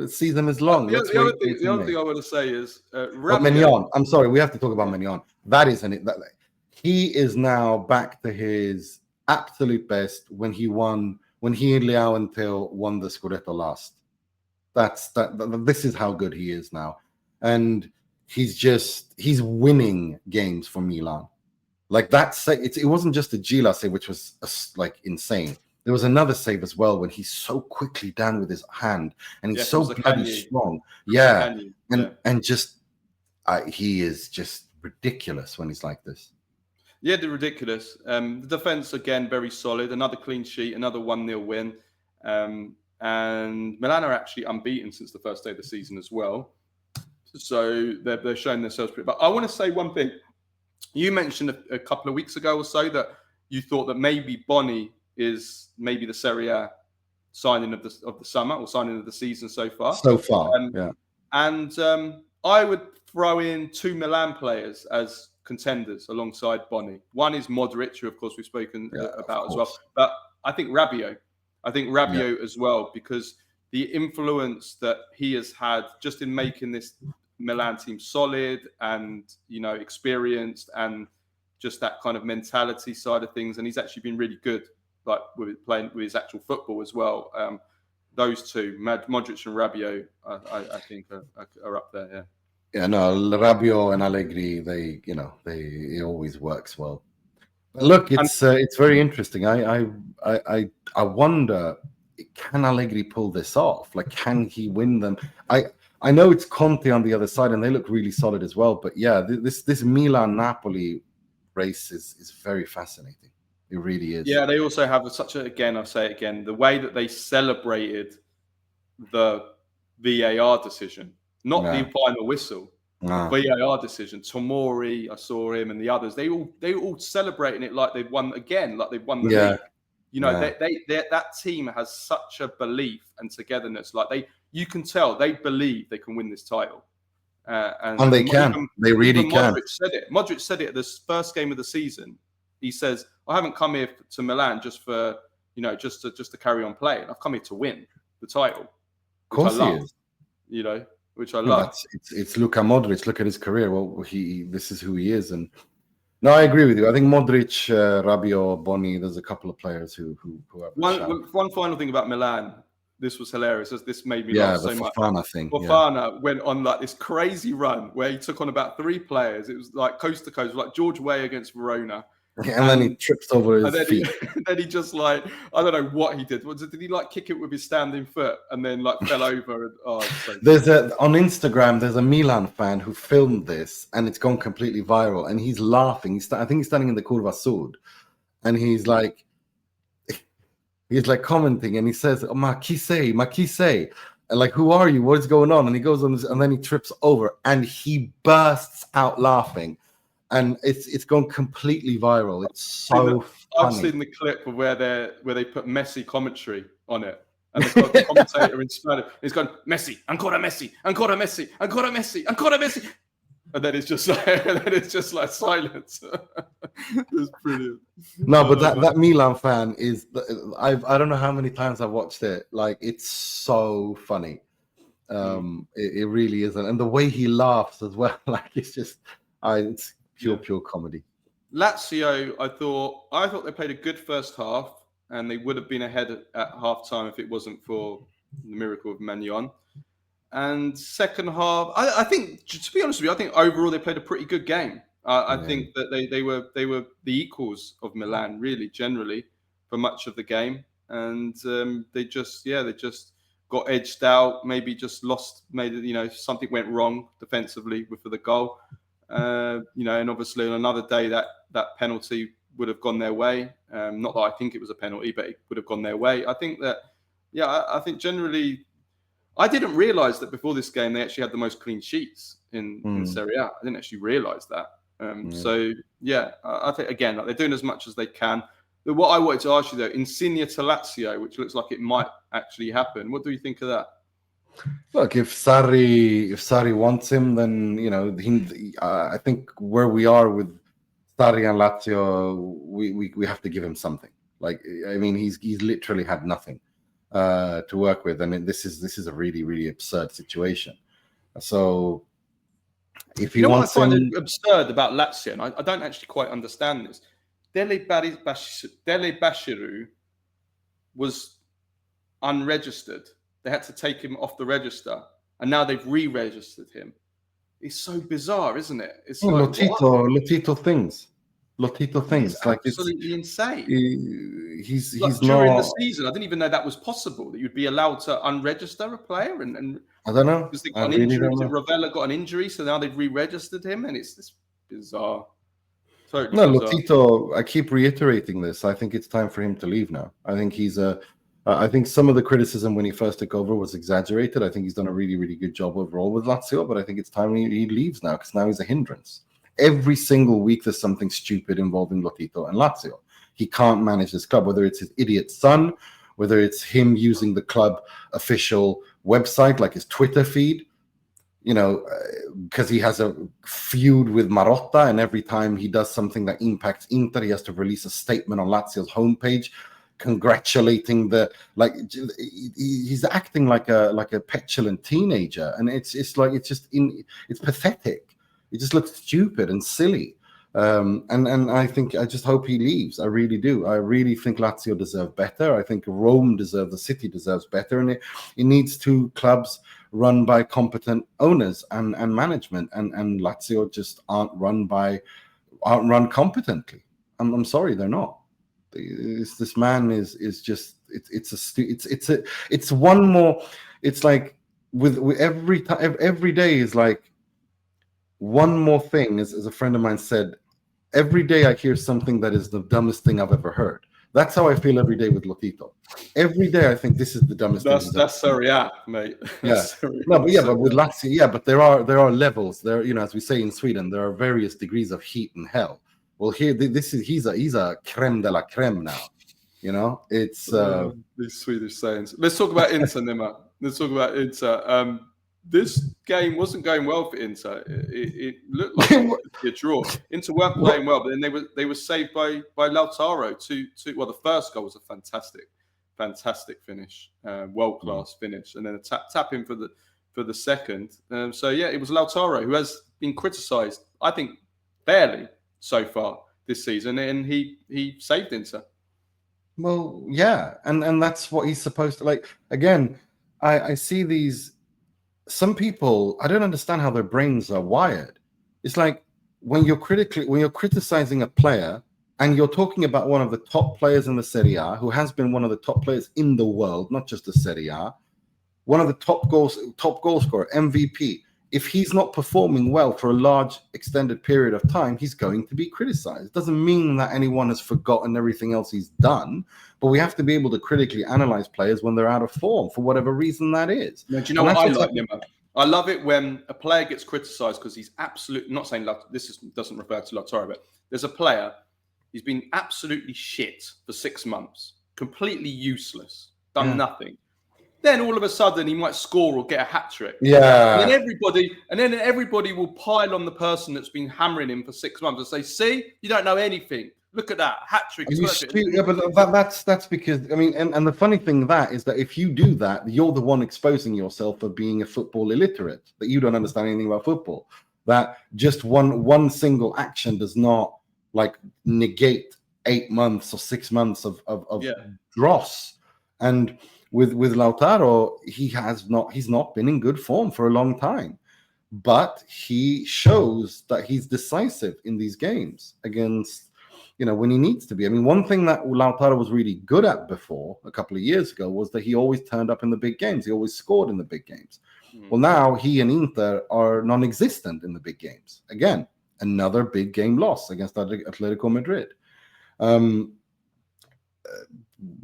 season is long. The other thing I want to say is... Maignan. I'm sorry, we have to talk about Maignan. That isn't it. He is now back to his absolute best when he and Leao and Theo won the Scudetto last. This is how good he is now. And he's winning games for Milan. Like that it wasn't just a Gila save, which was like insane. There was another save as well when he's so quickly down with his hand, and he's so bloody strong. Yeah. And just he is just ridiculous when he's like this. Yeah, they're ridiculous. The defense, again, very solid. Another clean sheet, another 1-0 win. And Milan are actually unbeaten since the first day of the season as well. So they're showing themselves pretty. But I want to say one thing. You mentioned a couple of weeks ago or so that you thought that maybe Boni is maybe the Serie A signing of the summer, or signing of the season so far. And I would throw in 2 Milan players as contenders alongside Boni. One is Modric, who of course we've spoken about as well. But I think Rabiot as well, because the influence that he has had just in making this Milan team solid and, experienced, and just that kind of mentality side of things. And he's actually been really good, like with playing with his actual football as well. those two, Modric and Rabiot, I think are up there. Yeah. Yeah, no, Rabiot and Allegri, it always works well. But look, it's very interesting. I wonder, can Allegri pull this off? Like, can he win them? I know it's Conte on the other side, and they look really solid as well. But yeah, this Milan Napoli race is very fascinating. It really is. Yeah, they also have I'll say it again, the way that they celebrated the VAR decision, not the final whistle. VAR decision. Tomori, I saw him, and the others. They all celebrating it like they've won again, like they've won the league. You know, that team has such a belief and togetherness. Like you can tell they believe they can win this title, and they can. They really can. Modric said it at the first game of the season. He says, "I haven't come here to Milan just for just to carry on playing. I've come here to win the title." Of course, he is. You know. Which I love. It's Luka Modric. Look at his career. Well, this is who he is. And no, I agree with you. I think Modric, Rabiot, Boni. There's a couple of players who have one final thing about Milan. This was hilarious. This made me laugh so much. Fofana went on like this crazy run where he took on about 3 players. It was like coast to coast, like George Weah against Verona. And then he trips over his feet. Then he just like, I don't know what he did. Did he like kick it with his standing foot and then like fell over? And, on Instagram, there's a Milan fan who filmed this and it's gone completely viral. And he's laughing. I think he's standing in the Curva Sud, and he's like commenting, and he says, "Oh, ma chi sei?" And like, who are you? What is going on? And he goes on, and then he trips over, and he bursts out laughing. And it's gone completely viral. It's so funny. I've seen the clip of where they put Messi commentary on it, and they've got the commentator in Spanish. He's going, Messi, ancora Messi, ancora Messi, ancora Messi, ancora Messi, and then it's just like silence. It's brilliant. No, but that Milan fan is. I don't know how many times I've watched it. Like, it's so funny. It really is, and the way he laughs as well. Like, it's just, it's pure comedy. Lazio, I thought they played a good first half, and they would have been ahead at half time if it wasn't for the miracle of Maignan. And second half, I think, to be honest with you, I think overall they played a pretty good game. I think that they were the equals of Milan, really, generally, for much of the game. And they just got edged out, maybe just lost, something went wrong defensively for the goal. And obviously on another day that penalty would have gone their way. Not that I think it was a penalty, but it would have gone their way. I think that, I think generally, I didn't realise that before this game they actually had the most clean sheets in Serie A. I didn't actually realise that. So I think again, they're doing as much as they can. But what I wanted to ask you though, Insigne to Lazio, which looks like it might actually happen. What do you think of that? Look, if Sarri wants him, then I think where we are with Sarri and Lazio, we have to give him something. Like, I mean, he's literally had nothing to work with, and this is a really, really absurd situation. So if he wants what I find him, absurd about Lazio, and I don't actually quite understand this. Dele Bashiru was unregistered. They had to take him off the register, and now they've re-registered him. It's so bizarre, isn't it? It's like, Lotito things. It's like absolutely insane. He's during not, the season. I didn't even know that was possible, that you'd be allowed to unregister a player. And I don't know. Because they got an injury. Ravella got an injury, so now they've re-registered him, and it's this bizarre. Totally bizarre. Lotito, I keep reiterating this. I think it's time for him to leave now. I think I think some of the criticism when he first took over was exaggerated. I think he's done a really, really good job overall with Lazio, but I think it's time he leaves now, because now he's a hindrance. Every single week there's something stupid involving Lotito and Lazio. He can't manage this club, whether it's his idiot son, whether it's him using the club official website, like his Twitter feed, because he has a feud with Marotta, and every time he does something that impacts Inter, he has to release a statement on Lazio's homepage congratulating he's acting like a petulant teenager, and it's pathetic. It just looks stupid and silly. And I just hope he leaves. I really do. I really think Lazio deserve better. I think Rome the city deserves better, and it needs two clubs run by competent owners and management, and Lazio just aren't run competently. I'm sorry, they're not. This man is just it's one more. It's like with every day is like one more thing. As a friend of mine said, every day I hear something that is the dumbest thing I've ever heard. That's how I feel every day with Lotito. Every day I think this is the dumbest thing. That's Serie A, mate. Yeah. But with Lazio, but there are levels. There, as we say in Sweden, there are various degrees of heat and hell. Well, here he's a creme de la creme now. It's these Swedish sayings. Let's talk about Inter, Nima. Let's talk about Inter. This game wasn't going well for Inter. It looked like it would be a draw. Inter weren't playing well, but then they were saved by Lautaro. Well, the first goal was a fantastic finish, world class finish, and then a tap in for the second. So yeah, it was Lautaro who has been criticised, I think, fairly so far this season, and he saved Inter. Well, yeah, and that's what he's supposed to like. Again, I see these. Some people, I don't understand how their brains are wired. It's like when you're criticizing a player and you're talking about one of the top players in the Serie A, who has been one of the top players in the world, not just the Serie A, one of the top goal scorer, MVP. If he's not performing well for a large extended period of time, he's going to be criticized. It doesn't mean that anyone has forgotten everything else he's done, but we have to be able to critically analyze players when they're out of form for whatever reason that is. Now, do you know what I like, Nima? I love it when a player gets criticized because he's absolutely not saying doesn't refer to Lautaro, but there's a player, he's been absolutely shit for 6 months, completely useless, done nothing. Then all of a sudden he might score or get a hat trick. Yeah. And then everybody will pile on the person that's been hammering him for 6 months and say, "See, you don't know anything. Look at that hat trick." Yeah, but that's because and the funny thing is that if you do that, you're the one exposing yourself for being a football illiterate. That you don't understand anything about football. That just one single action does not like negate 8 months or 6 months of dross. And with Lautaro, he's not been in good form for a long time, but he shows that he's decisive in these games against, when he needs to be. I mean, one thing that Lautaro was really good at before a couple of years ago was that he always turned up in the big games. He always scored in the big games. Well, now he and Inter are non-existent in the big games. Again, another big game loss against Atletico Madrid.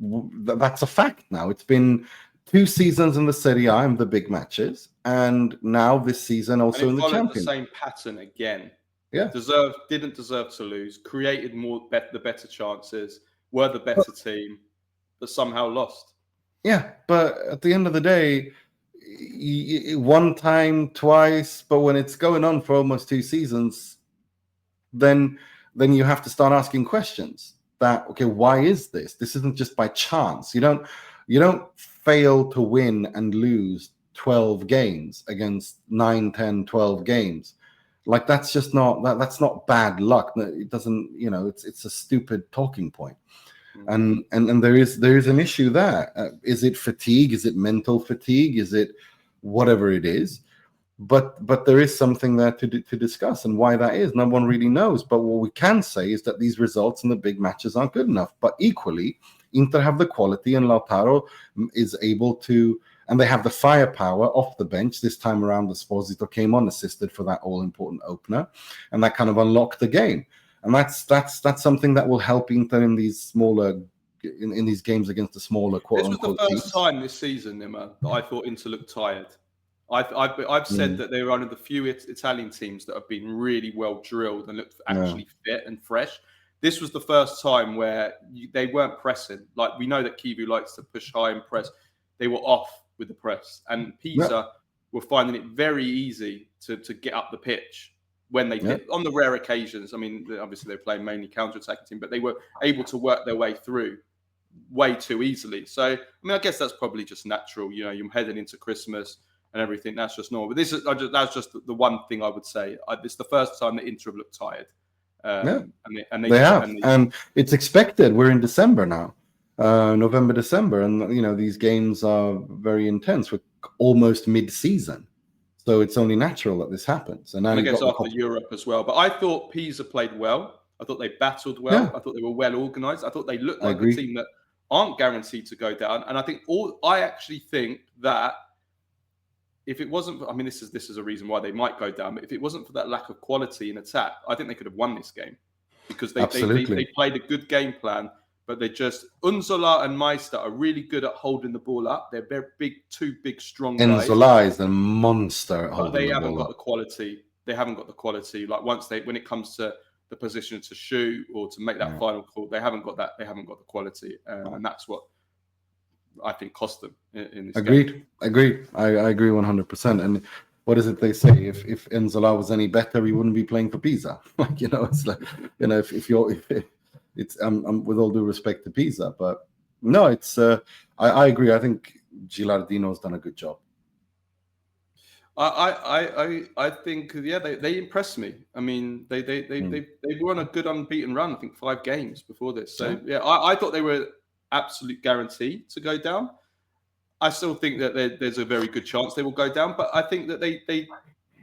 That's a fact now. It's been 2 seasons in the Serie A in the big matches, and now this season also in the Champions. The same pattern again. Yeah, didn't deserve to lose. Created the better chances. Were the better team, but somehow lost. Yeah, but at the end of the day, one time, twice, but when it's going on for almost 2 seasons, then you have to start asking questions. That, okay, why is this? This isn't just by chance. You don't fail to win and lose 12 games against 9, 10, 12 games. Like that's just that's not bad luck. It doesn't, it's a stupid talking point. And there is an issue there. Is it fatigue? Is it mental fatigue? Is it whatever it is? But there is something there to discuss, and why that is, no one really knows. But what we can say is that these results in the big matches aren't good enough. But equally, Inter have the quality, and Lautaro is able to, and they have the firepower off the bench. This time around, Esposito came on, assisted for that all-important opener, and that kind of unlocked the game. And that's something that will help Inter in these smaller, in these games against the smaller quote-unquote teams. This was the first time this season, Nima, that I thought Inter looked tired. I've said that they were one of the few Italian teams that have been really well drilled and looked actually fit and fresh. This was the first time where they weren't pressing. Like, we know that Kivu likes to push high and press. They were off with the press. And Pisa were finding it very easy to get up the pitch when they did, on the rare occasions. I mean, obviously they're playing mainly counter-attacking team, but they were able to work their way through way too easily. So, I mean, I guess that's probably just natural. You're heading into Christmas and everything. That's just normal. But that's just the one thing I would say. It's the first time that Inter have looked tired. Yeah, And they have, and it's expected. We're in December now, November, December, and these games are very intense. We're almost mid-season, so it's only natural that this happens. And I guess after Europe as well. But I thought Pisa played well. I thought they battled well. Yeah. I thought they were well organised. I thought they looked I like agree. a team that aren't guaranteed to go down. And I actually think that if it wasn't, I mean, this is a reason why they might go down. But if it wasn't for that lack of quality in attack, I think they could have won this game because they played a good game plan. But they just Unzola and Meister are really good at holding the ball up. They're very big, two big, strong guys. Unzola is a monster. But they haven't got the quality. They haven't got the quality. Like when it comes to the position to shoot or to make that final call, they haven't got that. They haven't got the quality, and that's what I think cost them in this game. Agreed. I agree 100%. And what is it they say? If Unzola was any better, he wouldn't be playing for Pisa. It's like if you're. It's with all due respect to Pisa, but no, it's I agree. I think Gilardino's done a good job. I think they impressed me. I mean they were on a good unbeaten run. I think 5 games before this. So I thought they were absolute guarantee to go down. I still think that there's a very good chance they will go down, but I think that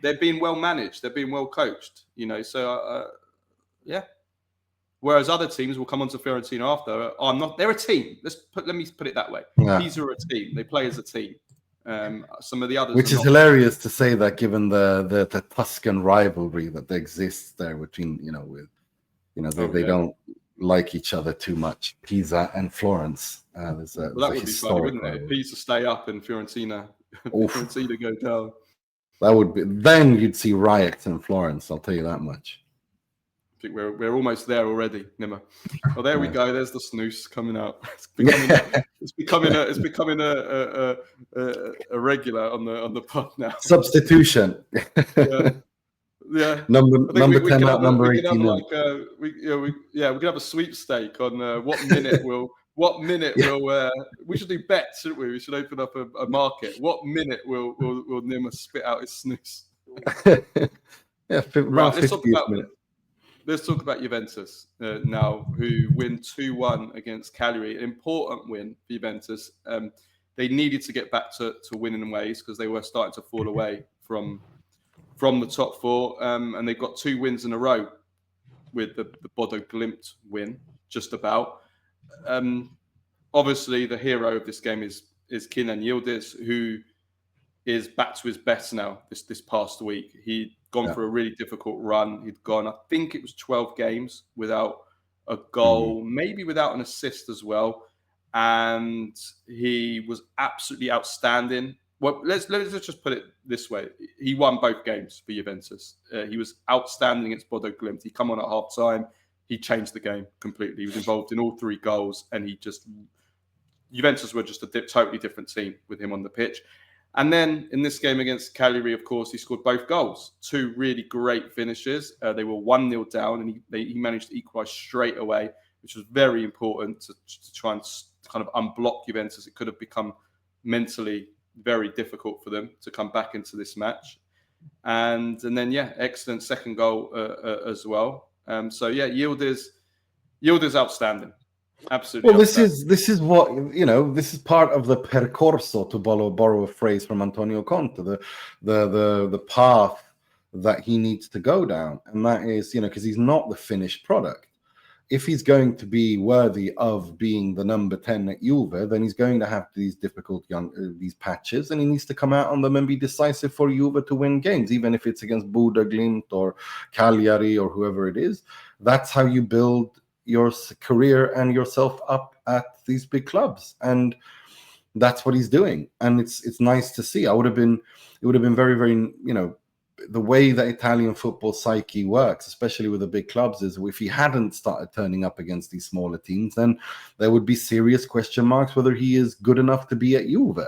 they're being well managed. They're being well coached. So yeah. Whereas other teams will come on to Fiorentina after are not. They're a team. Let me put it that way. Yeah. These are a team. They play as a team. Some of the others, which is hilarious to say that, given the Tuscan rivalry that exists there between they don't like each other too much. Pisa and Florence. There's that would be funny, wouldn't it? If Pisa stay up and Fiorentina go down. That would be. Then you'd see riots in Florence. I'll tell you that much. I think we're almost there already, Nima. Oh, there we go. There's the snooze coming out. It's becoming a regular on the pod now. Substitution. Yeah. Number 10 out, number 18. We could have a sweepstake on what minute we should do bets, shouldn't we? We should open up a market. What minute will Nima spit out his snooze? Right, let's talk about Juventus now, who win 2-1 against Cagliari. An important win for Juventus. They needed to get back to winning ways because they were starting to fall away from the top 4. And they got 2 wins in a row with the Bodo Glimt win, just about. Obviously, the hero of this game is Kenan Yildiz, who is back to his best now this past week. He'd gone for a really difficult run. He'd gone, I think it was 12 games without a goal, maybe without an assist as well. And he was absolutely outstanding. Well, let's just put it this way. He won both games for Juventus. He was outstanding against Bodo Glimt. He come on at half-time. He changed the game completely. He was involved in all 3 goals, and Juventus were just a totally different team with him on the pitch. And then in this game against Cagliari, of course, he scored both goals. 2 really great finishes. They were 1-0 down, and he managed to equalise straight away, which was very important to try and kind of unblock Juventus. It could have become mentally very difficult for them to come back into this match. And then, excellent second goal as well. Yildiz outstanding. Absolutely. Well, this is what this is part of the percorso, to borrow a phrase from Antonio Conte, the path that he needs to go down, and that is because he's not the finished product. If he's going to be worthy of being the number 10 at Juve, then he's going to have these difficult these patches, and he needs to come out on them and be decisive for Juve to win games, even if it's against Bodo Glimt or Cagliari or whoever it is. That's how you build your career and yourself up at these big clubs, and that's what he's doing. And it's nice to see. It would have been very, very the way that Italian football psyche works, especially with the big clubs, is if he hadn't started turning up against these smaller teams, then there would be serious question marks whether he is good enough to be at Juve.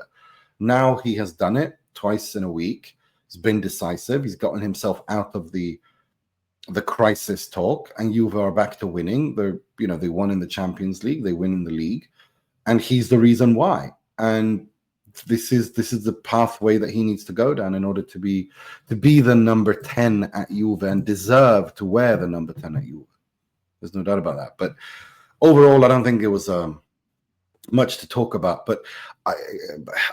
Now he has done it twice in a week. He's been decisive. He's gotten himself out of the crisis talk, and Juve are back to winning. They won in the Champions League, they win in the league, and he's the reason why. And this is the pathway that he needs to go down in order to be the number 10 at Juve and deserve to wear the number 10 at Juve. There's no doubt about that. But overall, I don't think it was much to talk about. But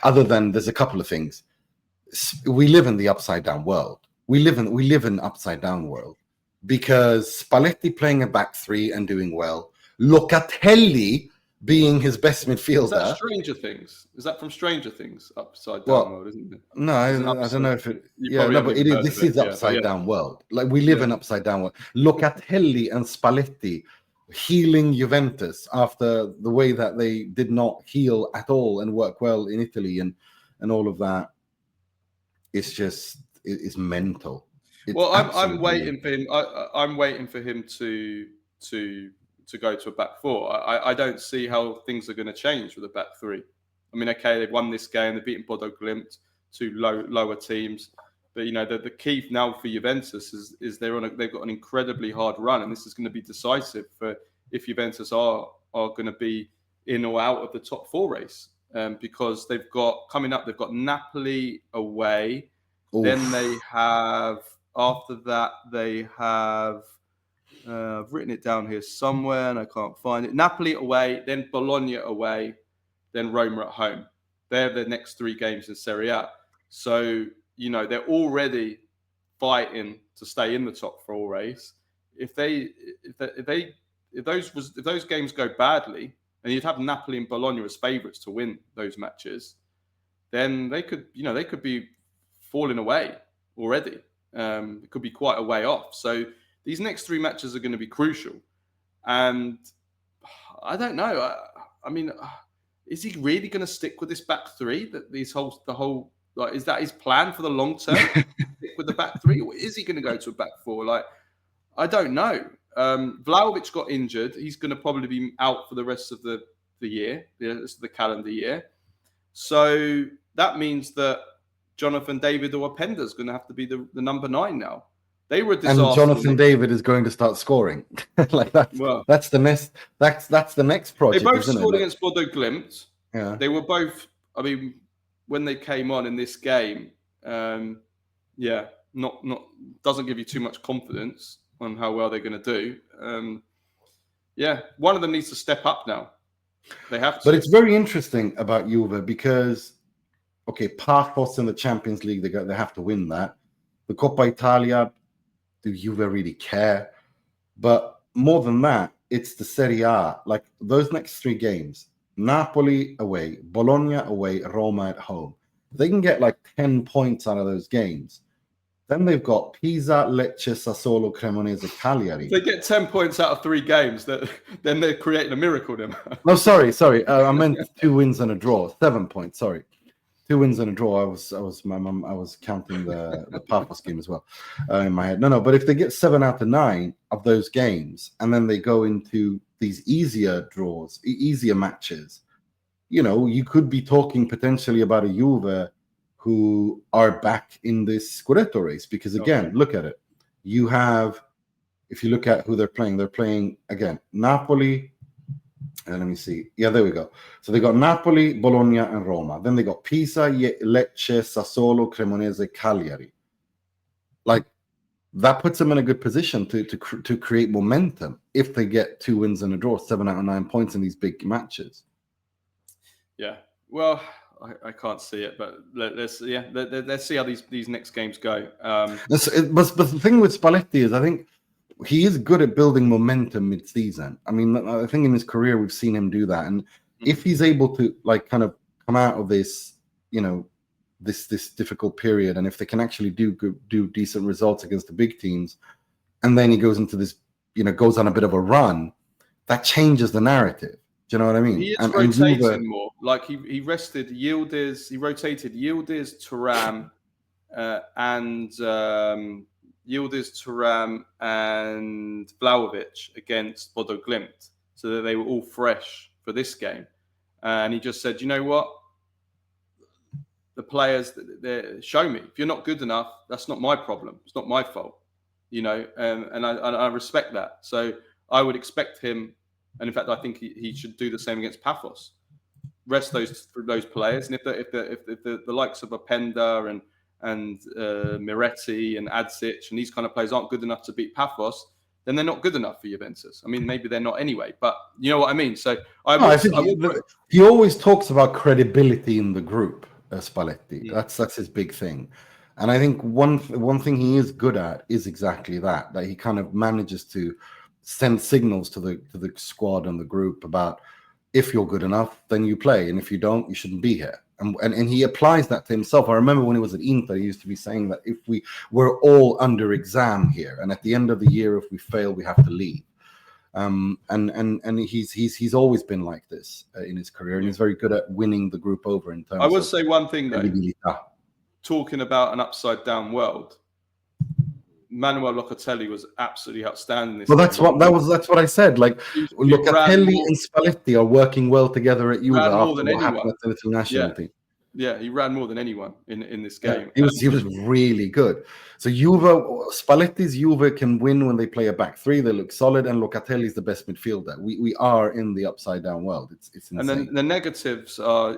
other than there's a couple of things. We live in the upside down world. We live in upside down world because Spalletti playing a back three and doing well. Locatelli being his best midfielder. Is that Stranger Things? Is that from Stranger Things? Upside down world, isn't it? No, I don't know if it. Yeah, no, but this is upside down world. Like we live in upside down world. Locatelli and Spalletti healing Juventus after the way that they did not heal at all and work well in Italy and all of that. It's mental. Well, I'm waiting for him. I'm waiting for him to go to a back four. I don't see how things are going to change with a back three. I mean, okay, they've won this game. They've beaten Bodo Glimt, two lower teams. But, the key now for Juventus is they've got an incredibly hard run. And this is going to be decisive for if Juventus are going to be in or out of the top four race. Because they've got Napoli away. Oof. Then they have, after that, they have, I've written it down here somewhere and I can't find it. Napoli away, then Bologna away, then Roma at home. They're the next three games in Serie A. So, they're already fighting to stay in the top four race. If those games go badly, and you'd have Napoli and Bologna as favourites to win those matches, then they could be falling away already. It could be quite a way off. So these next three matches are going to be crucial. And I don't know. I mean, is he really going to stick with this back three? Is that his plan for the long term? Stick with the back three, or is he going to go to a back four? I don't know. Vlahovic got injured. He's going to probably be out for the rest of the year, the rest of the calendar year. So that means that Jonathan David or Openda is going to have to be the number 9 now. They were a disaster. And Jonathan David is going to start scoring. That's the next project. They both scored against Bodo Glimt. Yeah. They were both. I mean, when they came on in this game, not doesn't give you too much confidence on how well they're going to do. One of them needs to step up now. They have to. But it's very interesting about Juve because, Paphos in the Champions League, they have to win that. The Coppa Italia, do Juve really care? But more than that, it's the Serie A. Like those next three games, Napoli away, Bologna away, Roma at home. They can get 10 points out of those games. Then they've got Pisa, Lecce, Sassuolo, Cremonese, Cagliari. If they get 10 points out of 3 games, then they're creating a miracle. No, sorry. I meant 2 wins and a draw. 7 points. Sorry, 2 wins and a draw. I was counting the Paphos game as well in my head. No. But if they get 7 out of 9 of those games, and then they go into these easier draws, easier matches, you could be talking potentially about a Juve who are back in this Scudetto race. Because again, look at it. You have, if you look at who they're playing again, Napoli. And let me see. Yeah, there we go. So they got Napoli, Bologna, and Roma. Then they got Pisa, Lecce, Sassuolo, Cremonese, Cagliari. That puts them in a good position to create momentum if they get 2 wins and a draw, 7 out of 9 points in these big matches. Yeah. Well, I can't see it, but let's see how these next games go. But the thing with Spalletti is, I think he is good at building momentum mid-season. I mean, I think in his career we've seen him do that, and if he's able to kind of come out of this, this difficult period, and if they can actually do decent results against the big teams, and then he goes into this, goes on a bit of a run, that changes the narrative. Do you know what I mean? He is rotating more. He rested Yildiz. He rotated Yildiz, Thuram, and Vlahovic against Bodo Glimt, so that they were all fresh for this game. And he just said, you know what? The players, show me. If you're not good enough, that's not my problem. It's not my fault. And I respect that. So I would expect him. And in fact, I think he should do the same against Paphos. rest those players, and if the likes of Openda and Miretti and Adzic and these kind of players aren't good enough to beat Paphos, then they're not good enough for Juventus. I mean, maybe they're not anyway, but you know what I mean. So he always talks about credibility in the group, Spalletti. That's his big thing. And I think one thing he is good at is exactly that he kind of manages to send signals to the squad and the group about, if you're good enough, then you play, and if you don't, you shouldn't be here. And he applies that to himself. I remember when he was at Inter, he used to be saying that if we're all under exam here, and at the end of the year, if we fail, we have to leave. And he's always been like this in his career, and he's very good at winning the group over in terms. I would say one thing though, talking about an upside down world, Manuel Locatelli was absolutely outstanding. Well, that's what I said. Like Locatelli and Spalletti are working well together at Juve after what happened at the international team. Yeah, he ran more than anyone in this game. Yeah, he was really good. So Spalletti's Juve can win when they play a back three. They look solid, and Locatelli is the best midfielder. We are in the upside down world. It's insane. And then the negatives are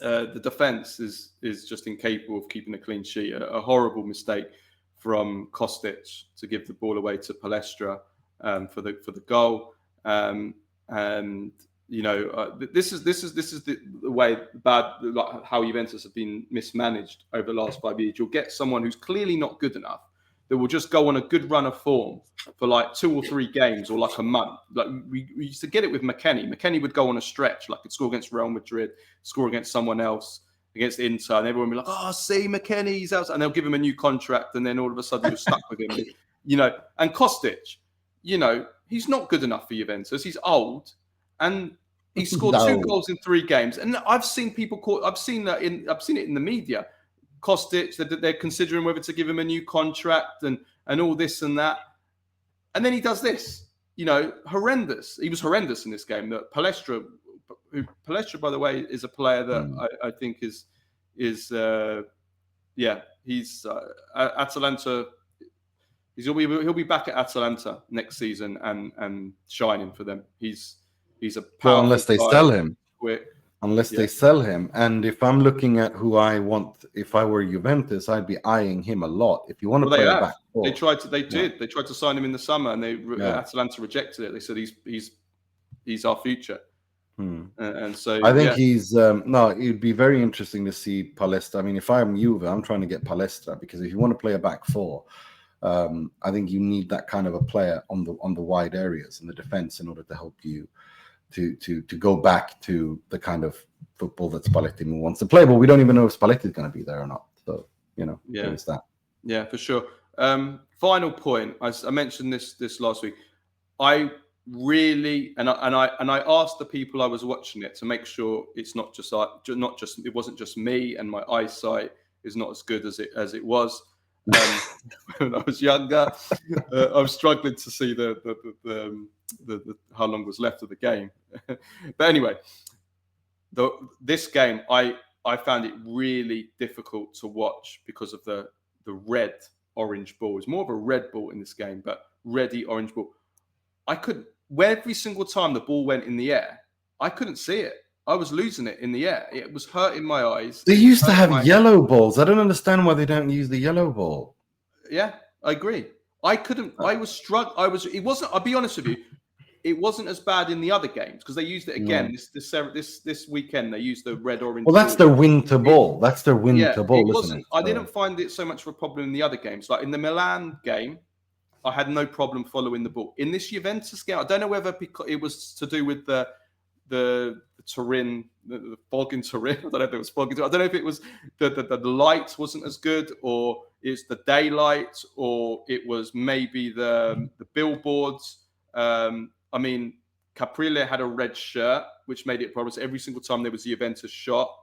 the defense is just incapable of keeping a clean sheet. A horrible mistake from Kostic to give the ball away to Palestra for the goal, and you know this is the way like how Juventus have been mismanaged over the last 5 years. You'll get someone who's clearly not good enough that will just go on a good run of form for like 2 or 3 games or like a month. Like we used to get it with McKennie. McKennie would go on a stretch, like he'd score against Real Madrid, score against someone else, against Inter, and everyone would be like, "Oh, see, McKennie's out," and they'll give him a new contract, and then all of a sudden you're stuck with him, you know. And Kostic, you know, he's not good enough for Juventus. He's old, and he scored 2 goals in 3 games. And I've seen people call. I've seen it in the media. Kostic, that they're considering whether to give him a new contract and all this and that, and then he does this. You know, horrendous. He was horrendous in this game. That Palestra, by the way, is a player that I think is he's Atalanta. He'll be back at Atalanta next season and shining for them. He's a powerful unless they player. sell him. Quick. Unless they sell him. And if I'm looking at who I want, if I were Juventus, I'd be eyeing him a lot. If you want to play a back four. They tried to sign him in the summer, and Atalanta rejected it. They said he's our future. And so I think he's it'd be very interesting to see Palestra. I mean, if I'm Juve, I'm trying to get Palestra, because if you want to play a back four, I think you need that kind of a player on the wide areas in the defense in order to help you to go back to the kind of football that Spalletti wants to play. But we don't even know if Spalletti is going to be there or not. So, you know, there's that. Yeah, for sure. Final point. I mentioned this last week. I really and I asked the people I was watching it to make sure it's not just it wasn't just me, and my eyesight is not as good as it was when I was younger. I was struggling to see the how long was left of the game. But anyway, this game I found it really difficult to watch because of the red orange ball. It's more of a red ball in this game, but reddy orange ball. Every single time the ball went in the air, I couldn't see it. I was losing it in the air. It was hurting my eyes. They used to have yellow balls. I don't understand why they don't use the yellow ball. Yeah, I agree. I couldn't. I was struggling. It wasn't. I'll be honest with you. It wasn't as bad in the other games because they used it again. This weekend they used the red orange. Well, that's their winter ball. That's their winter ball, isn't it? I didn't find it so much of a problem in the other games. Like in the Milan game, I had no problem following the ball. In this Juventus game, I don't know whether it was to do with the Turin, the fog in Turin. I don't know if it was fog in Turin. I don't know if it was the light wasn't as good, or it's the daylight, or it was maybe the billboards. I mean, Caprile had a red shirt, which made it a problem. So every single time there was a Juventus shot,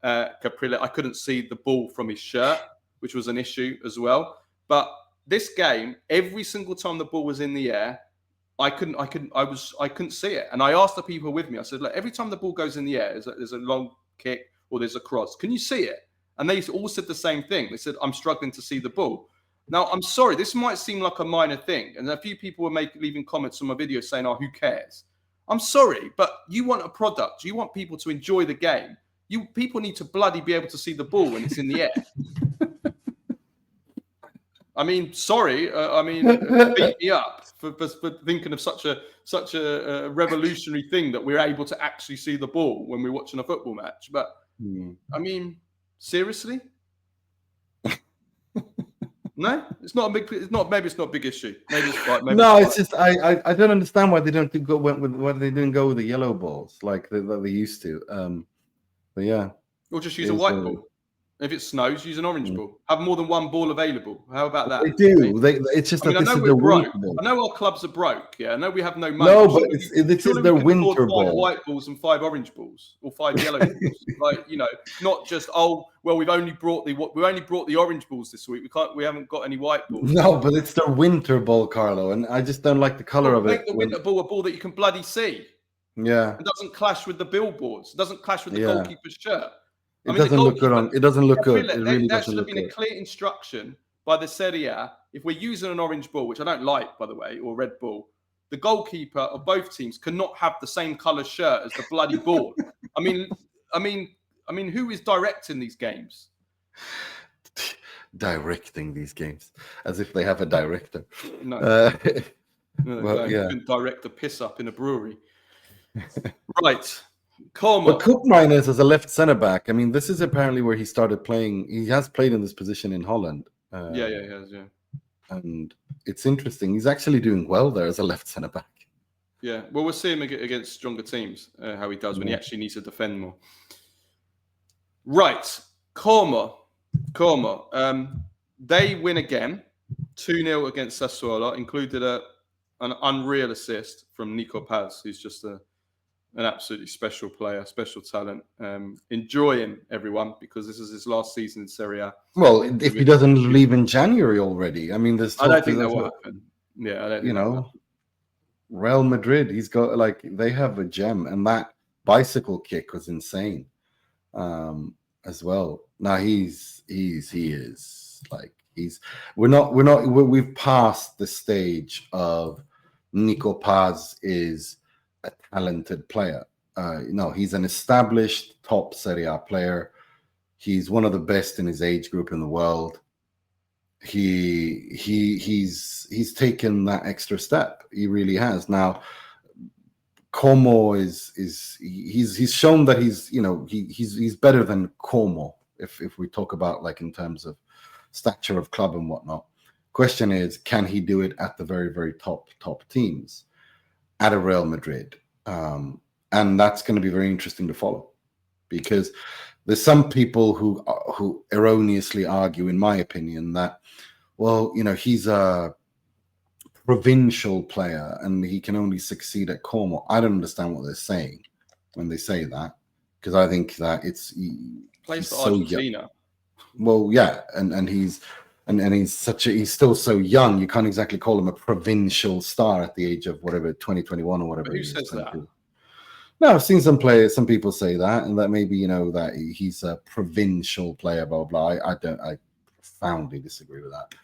Caprile, I couldn't see the ball from his shirt, which was an issue as well. But this game, every single time the ball was in the air, I couldn't see it. And I asked the people with me, I said, look, every time the ball goes in the air, there's a long kick or there's a cross. Can you see it? And they all said the same thing. They said, I'm struggling to see the ball. Now, I'm sorry, this might seem like a minor thing. And a few people were leaving comments on my video saying, oh, who cares? I'm sorry, but you want a product. You want people to enjoy the game. People need to bloody be able to see the ball when it's in the air. I mean, sorry. Beat me up for thinking of such a revolutionary thing that we're able to actually see the ball when we're watching a football match. But I mean, seriously? No, it's not a big. It's not. Maybe it's not a big issue. Maybe it's right. Maybe it's just I don't understand why they don't go why they didn't go with the yellow balls like they used to. But yeah, or just use a white ball. If it snows, use an orange ball. Have more than one ball available. How about that? They do. It's just that this is the broke. winter ball. I know our clubs are broke. Yeah, I know we have no money. No, but this is their winter ball. 5 white balls and 5 orange balls, or 5 yellow balls. Like, not just we've only brought the orange balls this week. We haven't got any white balls. No, but it's the winter ball, Carlo, and I just don't like the color of it. Make the winter ball a ball that you can bloody see. Yeah, it doesn't clash with the billboards. It doesn't clash with the goalkeeper's shirt. It doesn't look good. It doesn't look good. It really that doesn't should have look been good. a clear instruction by the Serie A. If we're using an orange ball, which I don't like, by the way, or red ball, the goalkeeper of both teams cannot have the same colour shirt as the bloody ball. I mean, who is directing these games? Directing these games, as if they have a director. No, well, yeah. Couldn't direct the piss up in a brewery. Right. But Koopmeiners as a left centre back. I mean, this is apparently where he started playing. He has played in this position in Holland. He has. Yeah, and it's interesting. He's actually doing well there as a left centre back. Yeah, well, we'll see him against stronger teams. How he does when he actually needs to defend more. Right, Como. They win again, 2-0 against Sassuolo. Included an unreal assist from Nico Paz, who's just an absolutely special player, special talent. Enjoy him, everyone, because this is his last season in Serie A. Well, if he doesn't leave in January already, I mean, I don't think that will happen. Yeah, I don't think Real Madrid, he's got they have a gem, and that bicycle kick was insane, as well. Now we've passed the stage of Nico Paz is a talented player. He's an established top Serie A player. He's one of the best in his age group in the world. He's taken that extra step. He really has. Now, Como he's shown that he's better than Como if we talk about in terms of stature of club and whatnot. Question is, can he do it at the very, very top teams? At a Real Madrid. And that's going to be very interesting to follow, because there's some people who erroneously argue, in my opinion, that, he's a provincial player and he can only succeed at Como. I don't understand what they're saying when they say that, because I think that plays for Argentina. Young. Well, yeah, and he's still so young. You can't exactly call him a provincial star at the age of 2021 or whatever. But who says that? No, I've seen some people say that, and that maybe that he's a provincial player, blah blah. I profoundly disagree with that.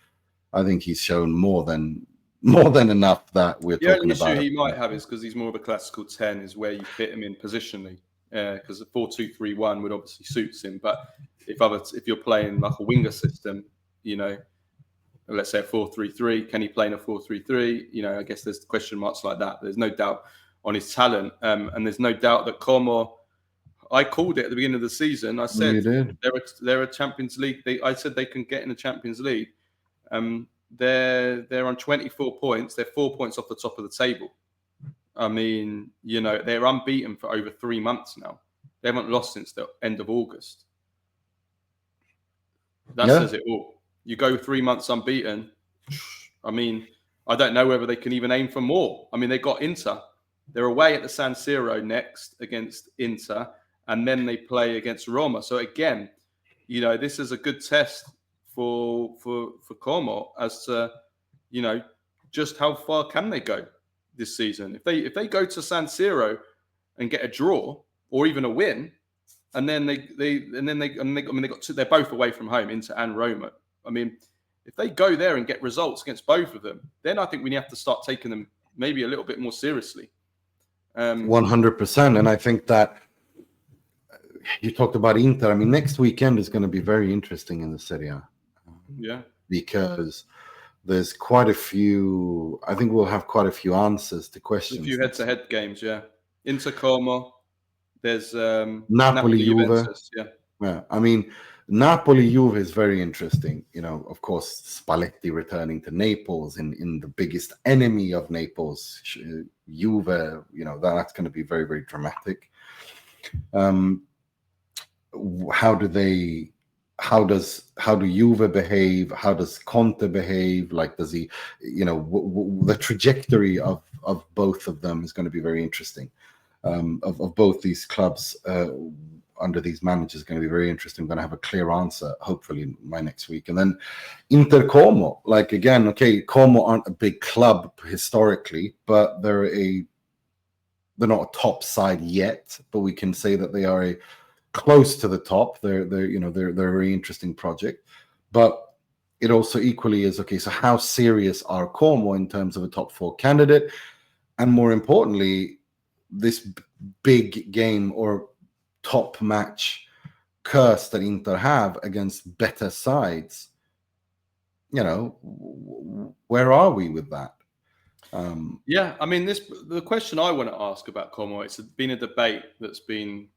I think he's shown more than enough that we're talking about. The only issue he might have is because he's more of a classical 10, is where you fit him in positionally. Because the 4-2-3-1 would obviously suits him, but if you're playing like a winger system, let's say a 4-3-3, can he play in a 4-3-3? I guess there's question marks like that. There's no doubt on his talent, and there's no doubt that Como. I called it at the beginning of the season. I said they're a Champions League. I said they can get in the Champions League. They're on 24 points. They're 4 points off the top of the table. I mean, they're unbeaten for over 3 months now. They haven't lost since the end of August. That says it all. You go 3 months unbeaten. I mean, I don't know whether they can even aim for more. I mean, they got Inter. They're away at the San Siro next against Inter, and then they play against Roma. So again, this is a good test for Como as to, just how far can they go this season. If they go to San Siro and get a draw or even a win, and then they're both away from home, Inter and Roma. I mean, if they go there and get results against both of them, then I think we have to start taking them maybe a little bit more seriously. 100%. And I think that you talked about Inter. I mean, next weekend is going to be very interesting in the Serie A. Yeah. Because there's quite a few, I think we'll have quite a few answers to questions. A few head-to-head games, yeah. Inter Como, there's Napoli Juve. Juventus, Yeah. I mean, Napoli Juve is very interesting. You know, of course, Spalletti returning to Naples in the biggest enemy of Naples, Juve, you know, that's going to be very, very dramatic. How do Juve behave? How does Conte behave? Like, does he, you know, the trajectory of both of them is going to be very interesting. Of both these clubs under these managers is going to be very interesting. I'm going to have a clear answer, hopefully, by next week. And then Inter Como, like, again, okay, Como aren't a big club historically, but they're not a top side yet, but we can say that they are close to the top. They're a very interesting project. But it also equally is, okay, so how serious are Como in terms of a top 4 candidate? And more importantly, this big game or top match curse that Inter have against better sides, you know, where are we with that? Yeah, I mean, the question I want to ask about Como, it's been a debate that's been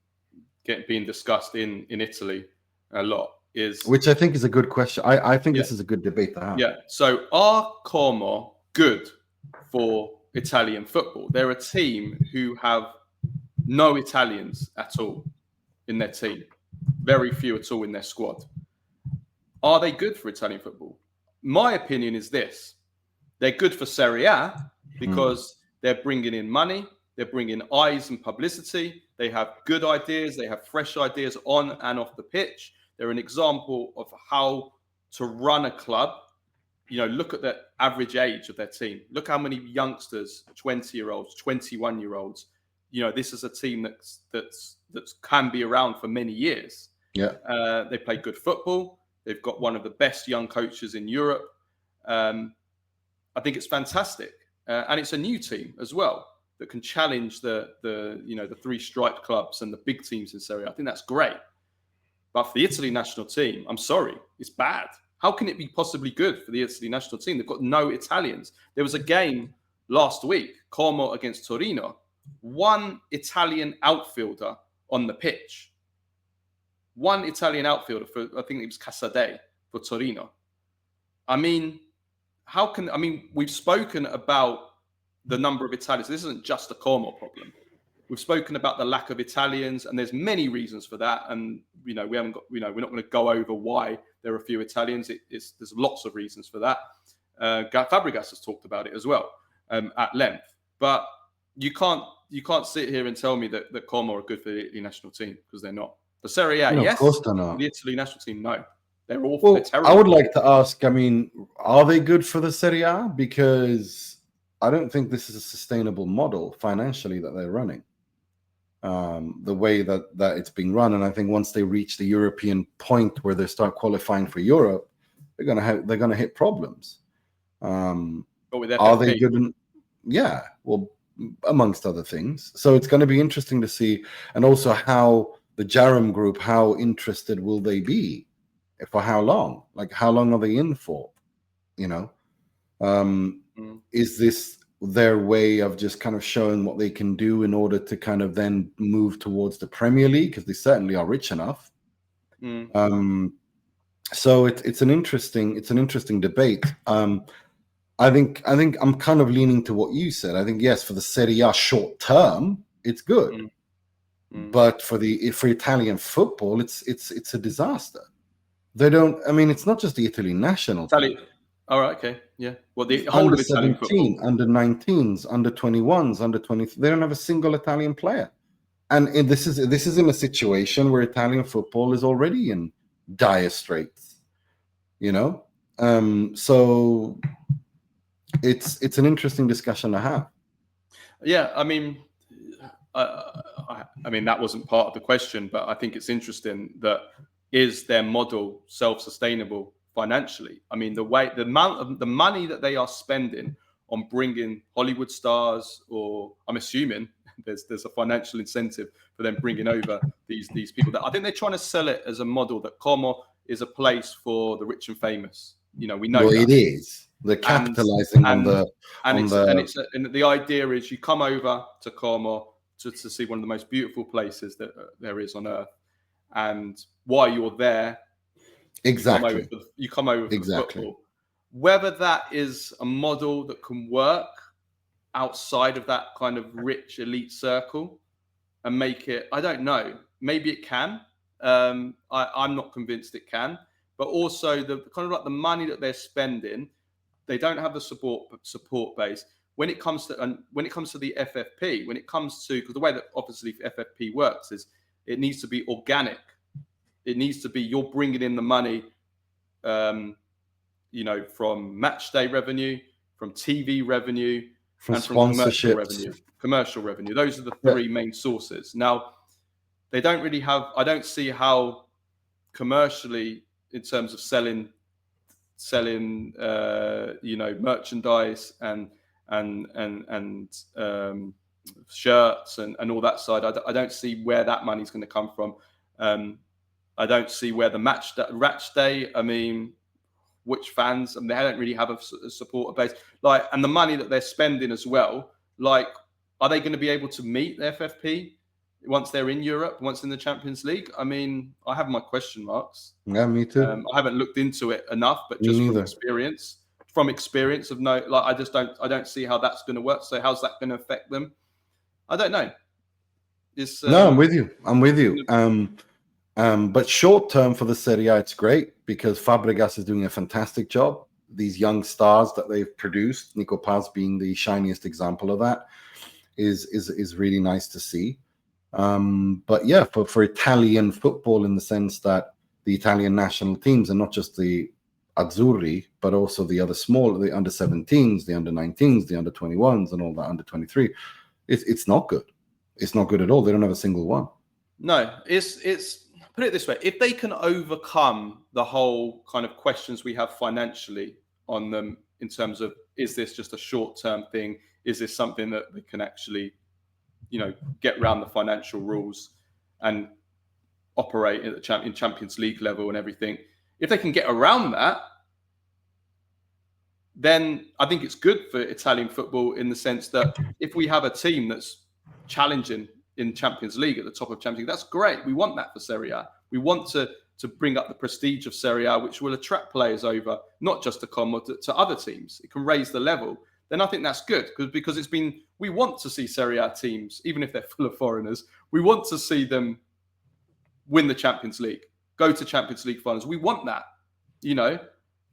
being discussed in Italy a lot, is which I think is a good question. I think this is a good debate to have. Yeah. So are Como good for Italian football? They're a team who have no Italians at all in their team. Very few at all in their squad. Are they good for Italian football? My opinion is this. They're good for Serie A because they're bringing in money. They're bringing eyes and publicity. They have good ideas. They have fresh ideas on and off the pitch. They're an example of how to run a club. You know, look at the average age of their team. Look how many youngsters, 20-year-olds, 21-year-olds. You know, this is a team that can be around for many years. Yeah. They play good football. They've got one of the best young coaches in Europe. I think it's fantastic. And it's a new team as well that can challenge the 3 striped clubs and the big teams in Serie A. I think that's great. But for the Italy national team, I'm sorry, it's bad. How can it be possibly good for the Italy national team? They've got no Italians. There was a game last week, Como against Torino. 1 Italian outfielder on the pitch. 1 Italian outfielder for, I think it was Casade for Torino. I mean, we've spoken about the number of Italians. This isn't just a Como problem. We've spoken about the lack of Italians, and there's many reasons for that. And we're not going to go over why there are a few Italians. There's lots of reasons for that. Fabregas has talked about it as well at length. But you can't sit here and tell me that Como are good for the Italy national team, because they're not. The Serie A, yes. Of course they're not. The Italy national team, no. They're awful. Well, they're terrible. I would like to ask, I mean, are they good for the Serie A? Because I don't think this is a sustainable model financially that they're running. The way that it's being run, and I think once they reach the European point where they start qualifying for Europe, they're gonna hit problems. Are they good? Yeah, well, amongst other things. So it's going to be interesting to see, and also how the Jarum group, how interested will they be, for how long? Like, how long are they in for? You know, is this their way of just kind of showing what they can do in order to kind of then move towards the Premier League, because they certainly are rich enough. So it's an interesting debate. I think I'm kind of leaning to what you said. I think, yes, for the Serie A short term, it's good, but for Italian football, it's a disaster. They don't. I mean, it's not just the Italy national team. All right, okay, yeah. Well, the whole of Italian football, under 19s, under 21s, under 20, they don't have a single Italian player, and this is in a situation where Italian football is already in dire straits. You know, so it's an interesting discussion to have. Yeah, I mean, that wasn't part of the question, but I think it's interesting that is their model self-sustainable financially? I mean, the amount of the money that they are spending on bringing Hollywood stars, or I'm assuming there's a financial incentive for them bringing over these people. That I think they're trying to sell it as a model that Como is a place for the rich and famous. You know, we know that. It is. They're capitalizing on the. And the idea is you come over to Como to see one of the most beautiful places that there is on earth, and while you're there, exactly, you come over for football. Whether that is a model that can work outside of that kind of rich elite circle and make it, I don't know. Maybe it can. I'm not convinced it can. But also the kind of like the money that they're spending, they don't have the support base. When it comes to the FFP, because the way that obviously FFP works is it needs to be organic. It needs to be you're bringing in the money, you know, from match day revenue, from TV revenue, from and from commercial revenue. Those are the three main sources. Now, they don't really have. I don't see how commercially, in terms of selling, you know, merchandise and shirts and all that side. I don't see where that money's going to come from. I don't see where the match day. I mean, which fans? I mean, they don't really have a supporter base. Like, and the money that they're spending as well. Like, are they going to be able to meet the FFP once they're in Europe, once in the Champions League? I mean, I have my question marks. Yeah, me too. I haven't looked into it enough, but just from experience of no, like I don't see how that's going to work. So how's that going to affect them? I don't know. No, I'm with you. But short term for the Serie A, it's great because Fabregas is doing a fantastic job. These young stars that they've produced, Nico Paz being the shiniest example of that, is really nice to see. But yeah, for Italian football, in the sense that the Italian national teams are not just the Azzurri, but also the other the under 17s, the under 19s, the under 21s, and all that under 23. It's not good. It's not good at all. They don't have a single one. No, it's put it this way: if they can overcome the whole kind of questions we have financially on them, in terms of, is this just a short-term thing? Is this something that they can actually, you know, get around the financial rules and operate at the in Champions League level and everything? If they can get around that, then I think it's good for Italian football, in the sense that if we have a team that's challenging in Champions League at the top of Champions League, that's great. We want that for Serie A. We want to bring up the prestige of Serie A, which will attract players over, not just to Como, to other teams. It can raise the level. Then I think that's good, because we want to see Serie A teams, even if they're full of foreigners, we want to see them win the Champions League, go to Champions League finals. We want that, you know.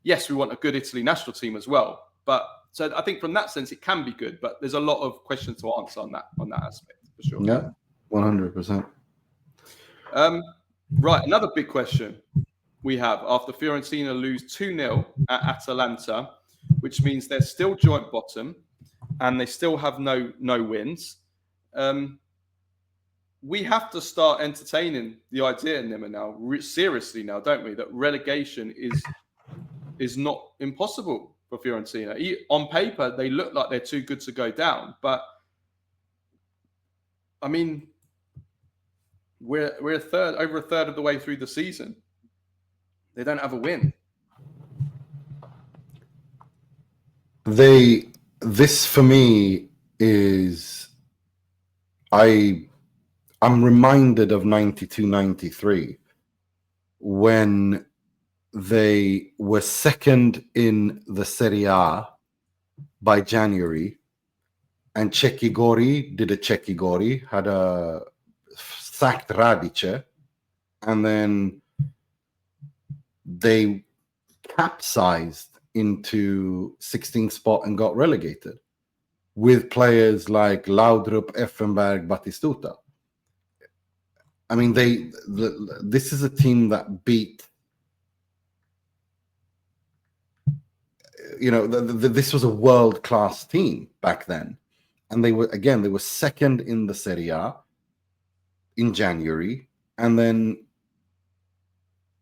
Yes, we want a good Italy national team as well. But so I think from that sense, it can be good, but there's a lot of questions to answer on that aspect, for sure. Yeah, 100%. Right, another big question we have after Fiorentina lose 2-0 at Atalanta, which means they're still joint bottom and they still have no wins. We have to start entertaining the idea, Nima, now, seriously now, don't we, that relegation is not impossible for Fiorentina. On paper, they look like they're too good to go down, but I mean, we're over a third of the way through the season. They don't have a win. This for me is, I'm reminded of 92-93 when they were second in the Serie A by January, and Cecchi Gori did a Cecchi Gori, had a sacked Radice, and then they capsized into 16th spot and got relegated with players like Laudrup, Effenberg, Battistuta. I mean, this is a team that beat, you know, this was a world-class team back then. And they were second in the Serie A in January. And then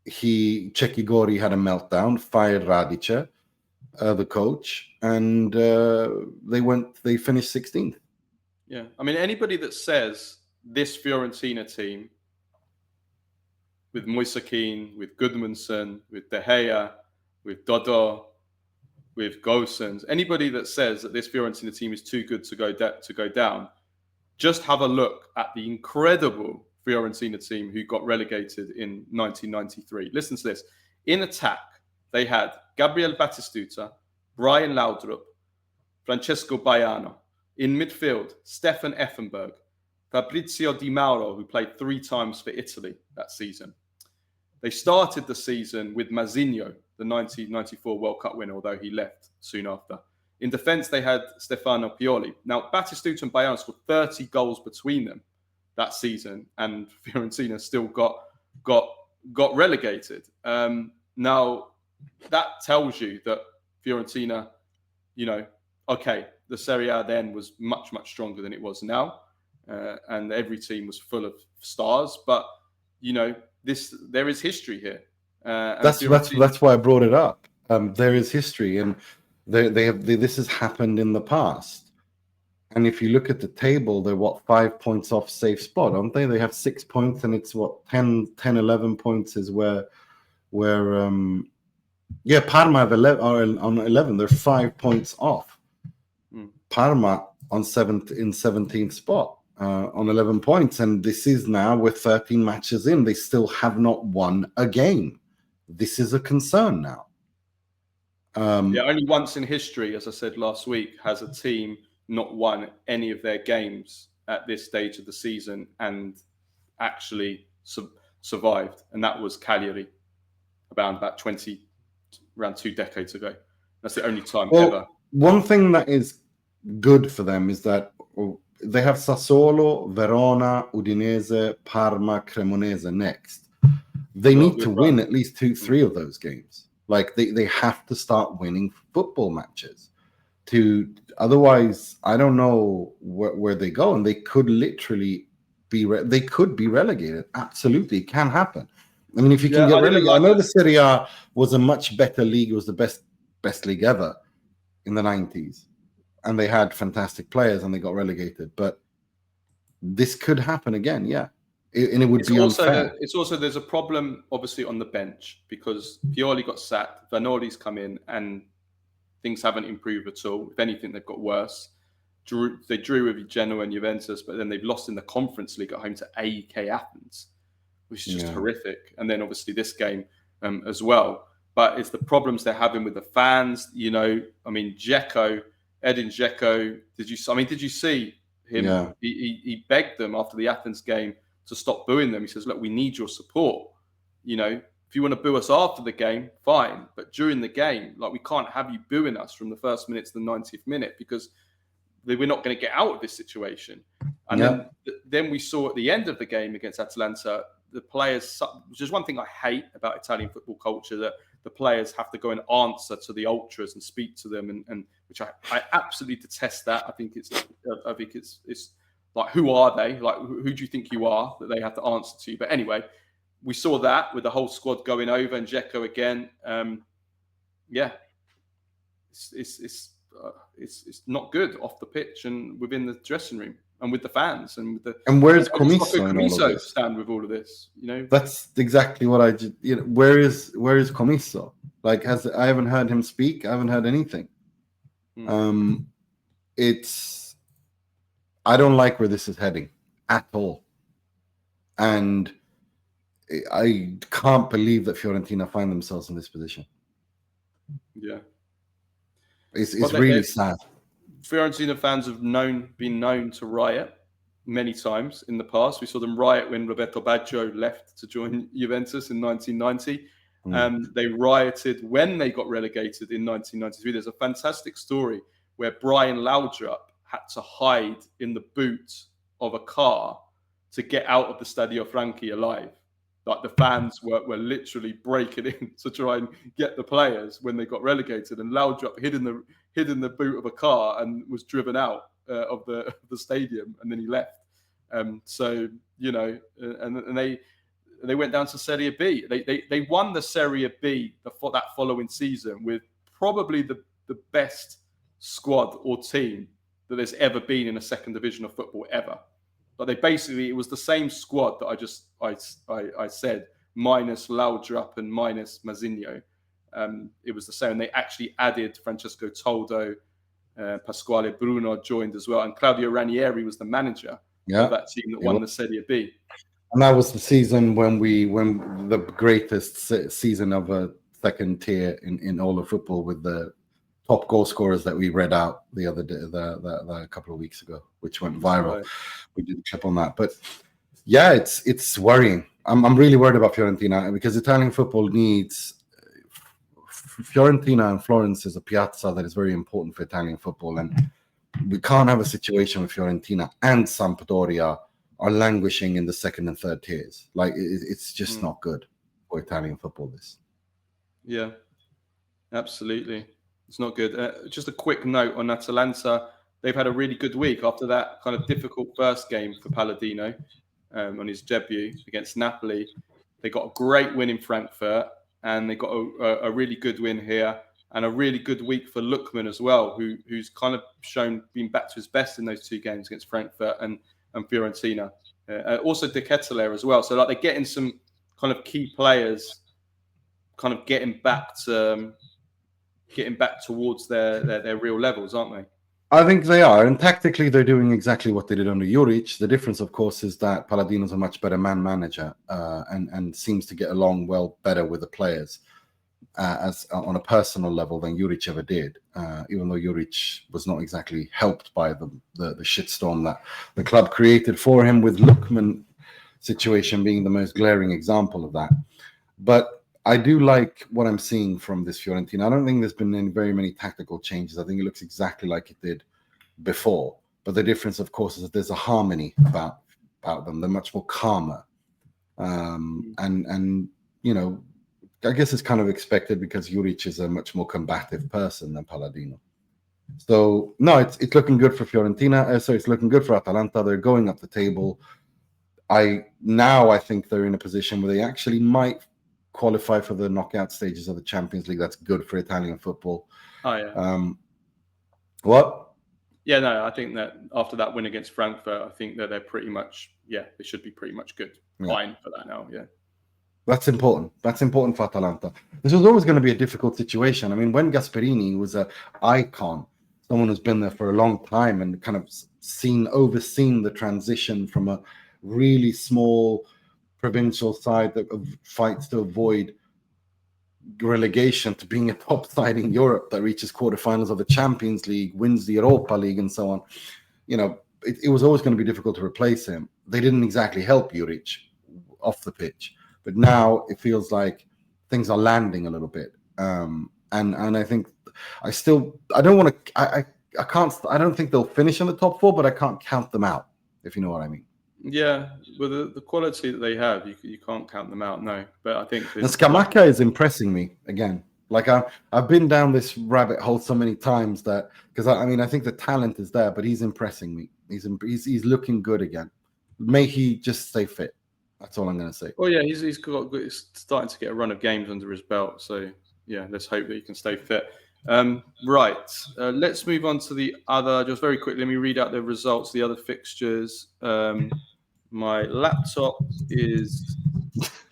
Cecchi Gori had a meltdown, fired Radice, the coach, and they finished 16th. Yeah. I mean, anybody that says this Fiorentina team with Moise Kean, with Goodmanson, with De Gea, with Dodo, with Gosens, anybody that says that this Fiorentina team is too good to go down, just have a look at the incredible Fiorentina team who got relegated in 1993. Listen to this. In attack, they had Gabriel Batistuta, Brian Laudrup, Francesco Baiano. In midfield, Stefan Effenberg, Fabrizio Di Mauro, who played 3 times for Italy that season. They started the season with Mazzino, the 1994 World Cup winner, although he left soon after. In defence, they had Stefano Pioli. Now, Batistuta and Baiano scored 30 goals between them that season, and Fiorentina still got relegated. Now, that tells you that Fiorentina, okay, the Serie A then was much, much stronger than it was now, and every team was full of stars. But there is history here. That's why I brought it up. There is history, and this has happened in the past. And if you look at the table, they're 5 points off safe spot, aren't they? They have 6 points, and it's 10, 11 points is where Parma have 11, are on 11. They're 5 points off. Parma on 17th spot on 11 points, and this is now with 13 matches in. They still have not won a game. This is a concern now. Only once in history, as I said last week, has a team not won any of their games at this stage of the season and actually survived, and that was Cagliari about 2 decades ago. That's the only time ever. One thing that is good for them is that they have Sassuolo, Verona, Udinese, Parma, Cremonese next. They need to win at least 2-3 of those games. Like they have to start winning football matches. Otherwise, I don't know where they go, and they could literally be relegated. Absolutely, it can happen. I mean, if you can get relegated, I know the Serie A was a much better league. It was the best league ever in the 90s, and they had fantastic players, and they got relegated. But this could happen again, yeah. And it would be unfair. It's also there's a problem, obviously, on the bench because Pioli got sacked, Vanoli's come in, and things haven't improved at all. If anything, they've got worse. They drew with Genoa and Juventus, but then they've lost in the Conference League at home to AEK Athens, which is just horrific. And then obviously this game as well. But it's the problems they're having with the fans. I mean, Edin Dzeko. Did you see him? Yeah. He begged them after the Athens game to stop booing them. He says, "Look, we need your support. If you want to boo us after the game, fine. But during the game, we can't have you booing us from the first minute to the 90th minute because we're not going to get out of this situation." And then we saw at the end of the game against Atalanta, the players, which is one thing I hate about Italian football culture, that the players have to go and answer to the ultras and speak to them, and which I absolutely detest that. I think it's like, who are they? Like, who do you think you are that they have to answer to? But anyway, we saw that with the whole squad going over and Dzeko again. It's not good off the pitch and within the dressing room and with the fans and with the. And where's Comiso stand with all of this? That's exactly what I just. Where is Comiso? Like, I haven't heard him speak. I haven't heard anything. I don't like where this is heading at all, and I can't believe that Fiorentina find themselves in this position. Yeah. It's really sad. Fiorentina fans have been known to riot many times in the past. We saw them riot when Roberto Baggio left to join Juventus in 1990. They rioted when they got relegated in 1993. There's a fantastic story where Brian Laudrup had to hide in the boot of a car to get out of the Stadio Franchi alive. Like, the fans were literally breaking in to try and get the players when they got relegated, and Laudrup hid in the boot of a car and was driven out of the stadium, and then he left. And they went down to Serie B. They won the Serie B that following season with probably the best squad or team that there's ever been in a second division of football ever. But it was the same squad that I said, minus Laudrup and minus Mazzino. It was the same. They actually added Francesco Toldo, Pasquale Bruno joined as well, and Claudio Ranieri was the manager of that team that won the Serie B. And that was the season when the greatest season of a second tier in all of football, with the top goal scorers that we read out the other day, the couple of weeks ago, which went viral. Right. We did a clip on that, but yeah, it's worrying. I'm really worried about Fiorentina, because Italian football needs. Fiorentina and Florence is a piazza that is very important for Italian football, and we can't have a situation where Fiorentina and Sampdoria are languishing in the second and third tiers. Like, it's just not good for Italian football. This. Yeah, absolutely. It's not good. Just a quick note on Atalanta. They've had a really good week after that kind of difficult first game for Palladino on his debut against Napoli. They got a great win in Frankfurt, and they got a really good win here, and a really good week for Lookman as well, who's kind of been back to his best in those two games against Frankfurt and Fiorentina. Also De Ketelaere as well. So like, they're getting some kind of key players kind of getting back towards their real levels, aren't they? I think they are, and tactically they're doing exactly what they did under Juric. The difference, of course, is that Palladino's a much better man manager, and seems to get along better with the players as on a personal level than Juric ever did. Even though Juric was not exactly helped by the shitstorm that the club created for him, with Lookman situation being the most glaring example of that. But I do like what I'm seeing from this Fiorentina. I don't think there's been very many tactical changes. I think it looks exactly like it did before. But the difference, of course, is that there's a harmony about them. They're much more calmer. And you know, I guess it's kind of expected, because Juric is a much more combative person than Palladino. So, no, it's looking good for Fiorentina. So it's looking good for Atalanta. They're going up the table. I think they're in a position where they actually might qualify for the knockout stages of the Champions League. That's good for Italian football. Oh yeah. What? Yeah, no, I think that after that win against Frankfurt, I think that they're pretty much, they should be pretty much good. Fine for that now. Yeah. That's important. That's important for Atalanta. This was always going to be a difficult situation. I mean, when Gasperini was an icon, someone who's been there for a long time and kind of overseen the transition from a really small provincial side that fights to avoid relegation to being a top side in Europe that reaches quarterfinals of the Champions League, wins the Europa League, and so on. You know, it was always going to be difficult to replace him. They didn't exactly help Juric off the pitch, but now it feels like things are landing a little bit. And I think I don't think they'll finish in the top four, but I can't count them out, if you know what I mean. Yeah, with the quality that they have, you can't count them out, no. But I think Scamacca is impressing me again. Like I've been down this rabbit hole so many times that, because I think the talent is there, but he's impressing me. He's looking good again. May he just stay fit. That's all I'm going to say. Well, yeah, he's starting to get a run of games under his belt. So yeah, let's hope that he can stay fit. Right, let's move on to the other. Just very quickly, let me read out the results, the other fixtures. My laptop is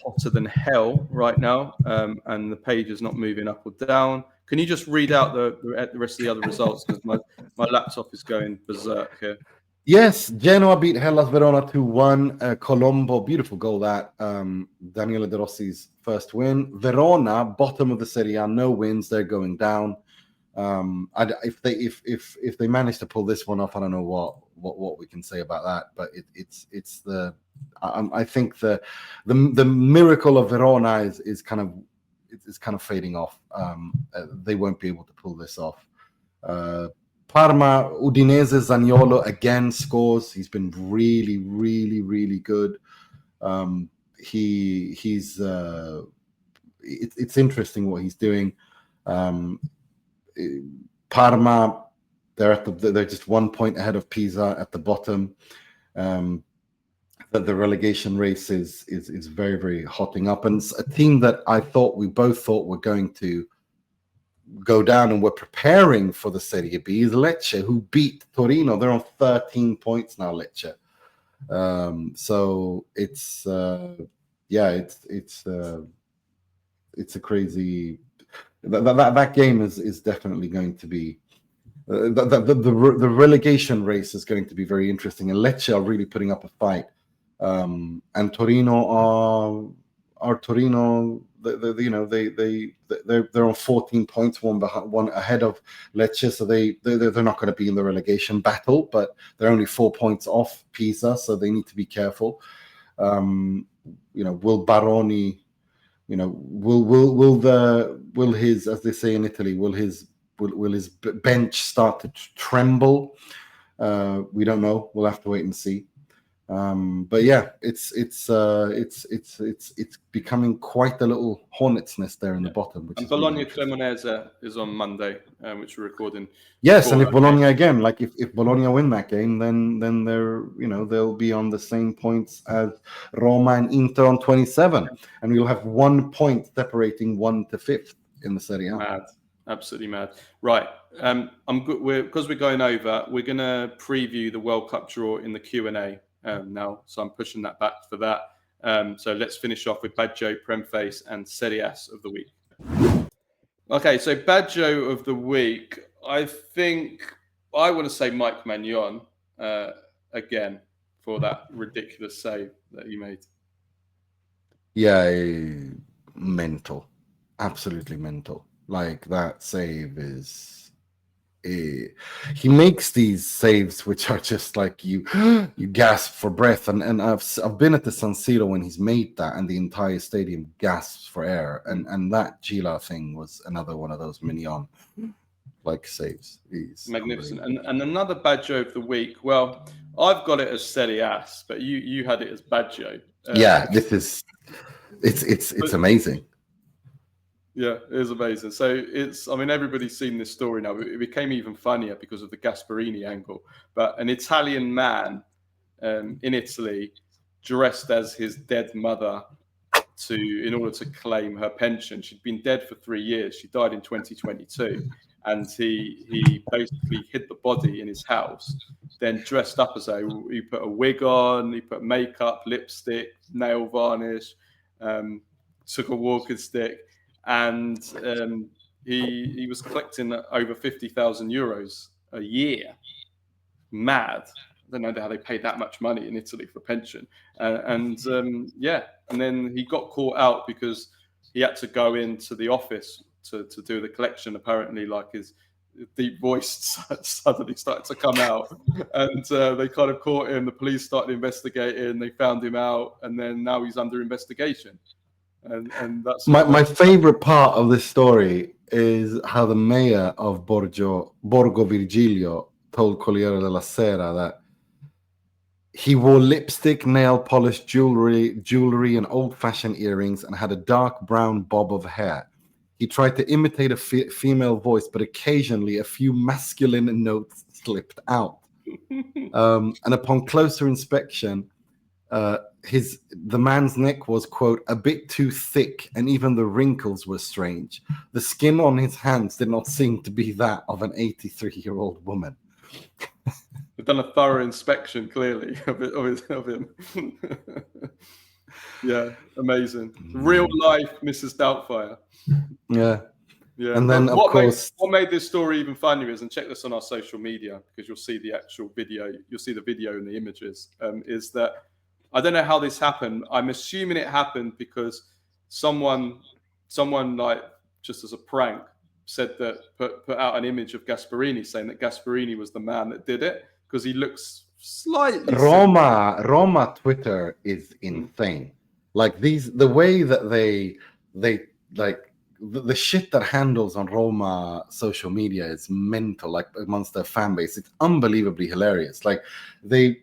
hotter than hell right now, and the page is not moving up or down. Can you just read out the rest of the other results, because my laptop is going berserk here? Yes, Genoa beat Hellas Verona 2-1. Colombo, beautiful goal that. Daniele De Rossi's first win. Verona, bottom of the Serie A, no wins. They're going down. If they manage to pull this one off, I don't know what we can say about that. But I think the miracle of Verona is kind of fading off. They won't be able to pull this off. Parma, Udinese, Zaniolo again scores. He's been really, really, really good. It's interesting what he's doing. Parma, they're just 1 point ahead of Pisa at the bottom. The relegation race is very, very hotting up, and a team that we both thought were going to go down and we're preparing for the Serie B is Lecce, who beat Torino. They're on 13 points now, Lecce. So it's it's a crazy. That game is definitely going to be the relegation race is going to be very interesting, and Lecce are really putting up a fight. And Torino are Torino. They're on 14 points, one ahead of Lecce, so they're not going to be in the relegation battle, but they're only 4 points off Pisa, so they need to be careful. Will Baroni, will his, as they say in Italy, will his bench start to tremble? We don't know. We'll have to wait and see. But yeah, it's becoming quite a little hornet's nest there in the bottom. And Bologna Cremonese is on Monday, which we're recording. Yes, and if Bologna again, like if Bologna win that game, then they're they'll be on the same points as Roma and Inter on 27, and we'll have 1 point separating 1 to 5th in the Serie A. Mad, absolutely mad. Right, I'm good. Because we're going over. We're gonna preview the World Cup draw in the Q&A. Now, so I'm pushing that back for that. So let's finish off with Baggio, Premface, and Serie ASS of the week. Okay, so Baggio of the week. I think I want to say Mike Maignan again for that ridiculous save that he made. Yeah, mental, absolutely mental. Like that save is. He makes these saves which are just like you gasp for breath, and I've been at the San Siro when he's made that, and the entire stadium gasps for air, and that Gila thing was another one of those Mignon like saves. He's magnificent. And another Baggio of the week. Well, I've got it as Serie ASS, but you had it as Baggio. It's amazing. Yeah, it is amazing. So everybody's seen this story now. It became even funnier because of the Gasparini angle. But an Italian man in Italy dressed as his dead mother in order to claim her pension. She'd been dead for 3 years. She died in 2022. And he basically hid the body in his house, then dressed up as he put a wig on, he put makeup, lipstick, nail varnish, took a walking stick. And he was collecting over 50,000 euros a year. Mad. I don't know how they pay that much money in Italy for pension. And then he got caught out because he had to go into the office to do the collection. Apparently, like his deep voice suddenly started to come out, and they kind of caught him. The police started investigating. They found him out, and then now he's under investigation. And that's my favorite part of this story is how the mayor of Borgo Virgilio told Corriere della Sera that he wore lipstick, nail polish, jewelry, and old-fashioned earrings, and had a dark brown bob of hair. He tried to imitate a female voice, but occasionally a few masculine notes slipped out. And upon closer inspection, the man's neck was, quote, a bit too thick, and even the wrinkles were strange. The skin on his hands did not seem to be that of an 83-year-old woman. They've done a thorough inspection, clearly, of him. Yeah, amazing. Real life Mrs. Doubtfire. Yeah. Yeah. And then, what made this story even funnier is, and check this on our social media because you'll see the actual video, you'll see the video and the images, is that I don't know how this happened. I'm assuming it happened because someone like just as a prank said that put out an image of Gasparini saying that Gasparini was the man that did it because he looks slightly Roma Twitter is insane. Like the way that they like the shit that handles on Roma social media is mental, like amongst their fan base. It's unbelievably hilarious. Like they've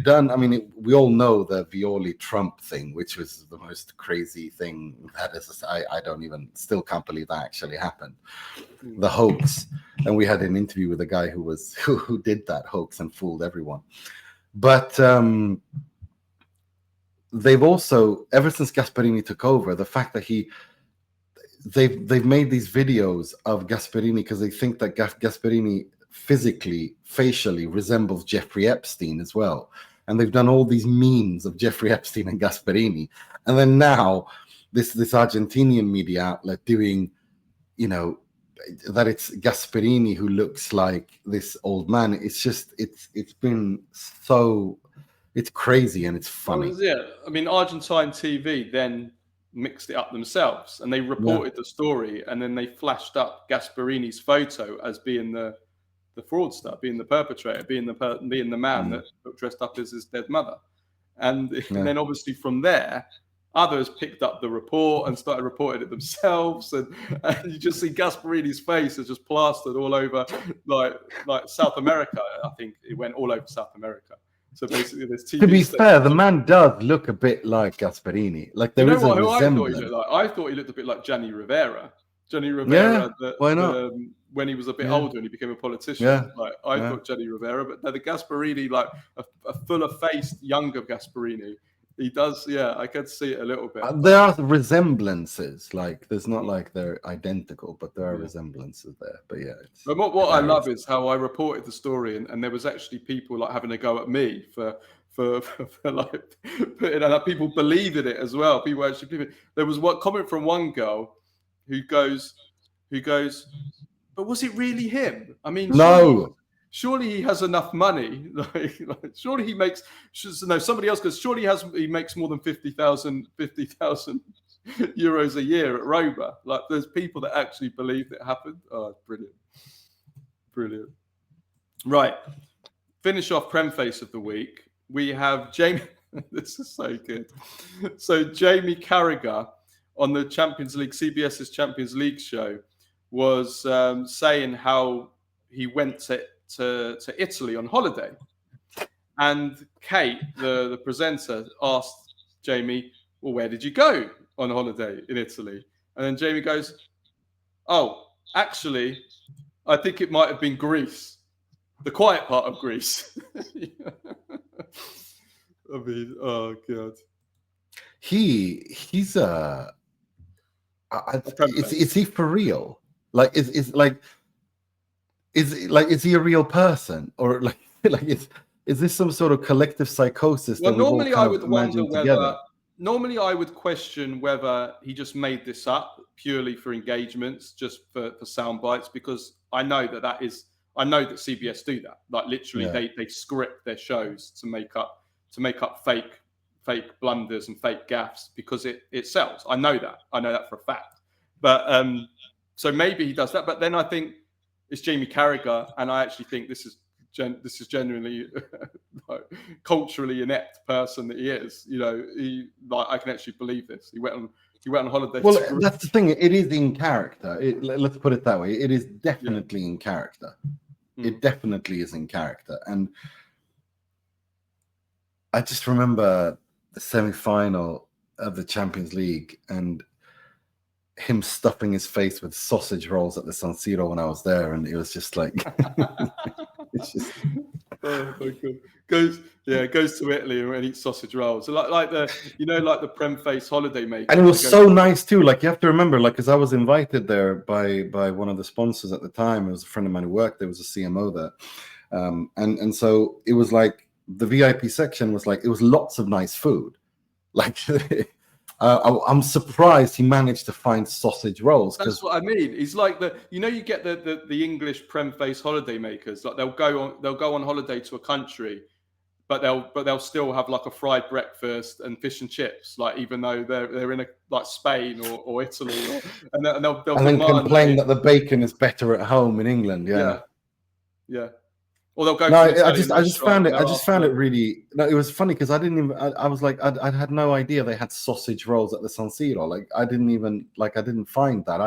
done, I mean, we all know the Violi Trump thing, which was the most crazy thing that is, I don't even, still can't believe that actually happened. The hoax. And we had an interview with a guy who did that hoax and fooled everyone. But they've also, ever since Gasparini took over, the fact that they've made these videos of Gasperini because they think that Gasperini physically, facially resembles Jeffrey Epstein as well. And they've done all these memes of Jeffrey Epstein and Gasperini. And then now this Argentinian media outlet doing, that it's Gasperini who looks like this old man. It's been so, it's crazy and it's funny. Well, yeah, I mean, Argentine TV then mixed it up themselves, and they reported the story, and then they flashed up Gasperini's photo as being the fraudster, being the perpetrator, being the man that dressed up as his dead mother. And then obviously from there, others picked up the report and started reporting it themselves, and you just see Gasperini's face is just plastered all over, like South America. I think it went all over South America. So basically, there's TV. To be fair, the man does look a bit like Gasperini. Like there is a resemblance. I thought he looked a bit like Gianni Rivera. Why not? When he was a bit older and he became a politician. I thought Gianni Rivera, but the Gasperini, like a fuller-faced, younger Gasperini. He does, I could see it a little bit. There are resemblances. Like there's not like they're identical, but there are resemblances there. But But what I love is how I reported the story, and there was actually people like having a go at me for like putting, and people believe in it as well. People actually believe it. There was one comment from one girl who goes, but was it really him? I mean, no. Surely he has enough money. Like surely he makes. No, somebody else goes. Surely he makes more than 50,000 euros a year at Roma. Like there's people that actually believe it happened. Oh, brilliant. Right. Finish off Premface of the week. We have Jamie. This is so good. So Jamie Carragher on the Champions League, CBS's Champions League show, was saying how he went to Italy on holiday, and Kate, the presenter, asked Jamie, "Well, where did you go on holiday in Italy?" And then Jamie goes, "Oh, actually, I think it might have been Greece, the quiet part of Greece." I mean, oh god, he's is he for real? Like is he a real person, or is this some sort of collective psychosis? Well, normally I would wonder whether. Normally I would question whether he just made this up purely for engagements, just for sound bites, because I know that CBS do that. Like literally, they script their shows to make up fake blunders and fake gaffes because it sells. I know that for a fact. But so maybe he does that. But then I think it's Jamie Carragher, and I actually think this is genuinely culturally inept person that he is. I can actually believe this. He went on holiday. Well, that's the thing. It is in character. Let's put it that way. It is definitely in character. It definitely is in character. And I just remember the semi-final of the Champions League and him stuffing his face with sausage rolls at the San Siro when I was there, and it was just like it's just oh my god. Goes to Italy and eats sausage rolls. So like the Premface holiday maker. And it was so nice too. Like you have to remember, like, because I was invited there by one of the sponsors at the time. It was a friend of mine who worked there, was a CMO there. And so it was like the VIP section was like, it was lots of nice food. Like I'm surprised he managed to find sausage rolls. That's what I mean. He's like you get the English Premface holiday makers. Like they'll go on holiday to a country, but they'll still have like a fried breakfast and fish and chips. Like even though they're in like Spain or Italy, and they'll then complain that the bacon is better at home in England. Yeah. Or they'll go. No, I just found it really. No, it was funny because I didn't even. I was like, I had no idea they had sausage rolls at the San Siro. Like I didn't find that.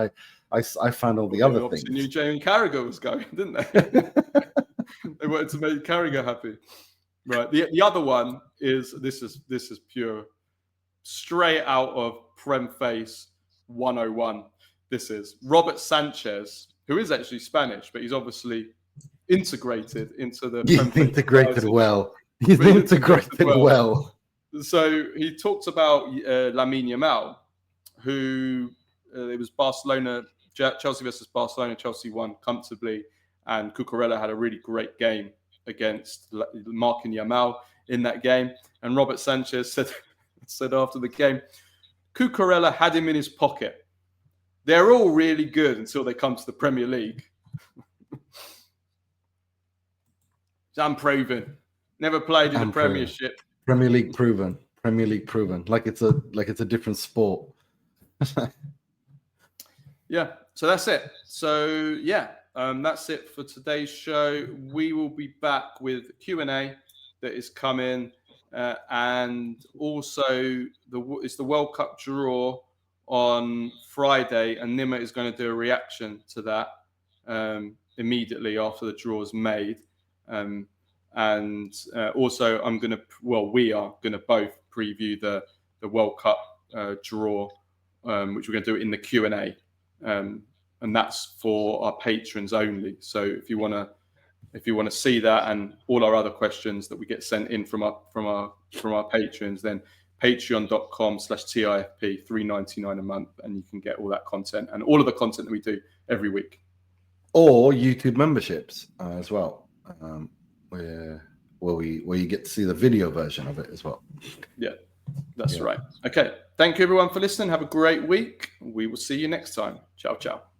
I found all the other things. Knew Jamie Carragher was going, didn't they? They wanted to make Carragher happy. Right. The other one is this is pure, straight out of Premface 101. This is Robert Sanchez, who is actually Spanish, but he's obviously integrated into the. He's integrated well. He's integrated well. So he talked about Lamine Yamal, who it was Barcelona, Chelsea versus Barcelona. Chelsea won comfortably, and Cucurella had a really great game against Markin Yamal in that game. And Robert Sanchez said after the game, Cucurella had him in his pocket. They're all really good until they come to the Premier League. It's unproven. Never played in the Premiership. Premier League proven. Premier League proven. Like it's a different sport. Yeah. So that's it. So yeah, that's it for today's show. We will be back with Q&A that is coming, and also it's the World Cup draw on Friday, and Nima is going to do a reaction to that immediately after the draw is made. And also, we are going to both preview the World Cup draw, which we're going to do in the Q&A, and that's for our patrons only. So if you want to see that and all our other questions that we get sent in from our patrons, then patreon.com/TIFP, $3.99 a month, and you can get all that content and all of the content that we do every week. Or YouTube memberships as well. Where you get to see the video version of it as well. Yeah, that's right. Okay. Thank you everyone for listening. Have a great week. We will see you next time. Ciao, ciao.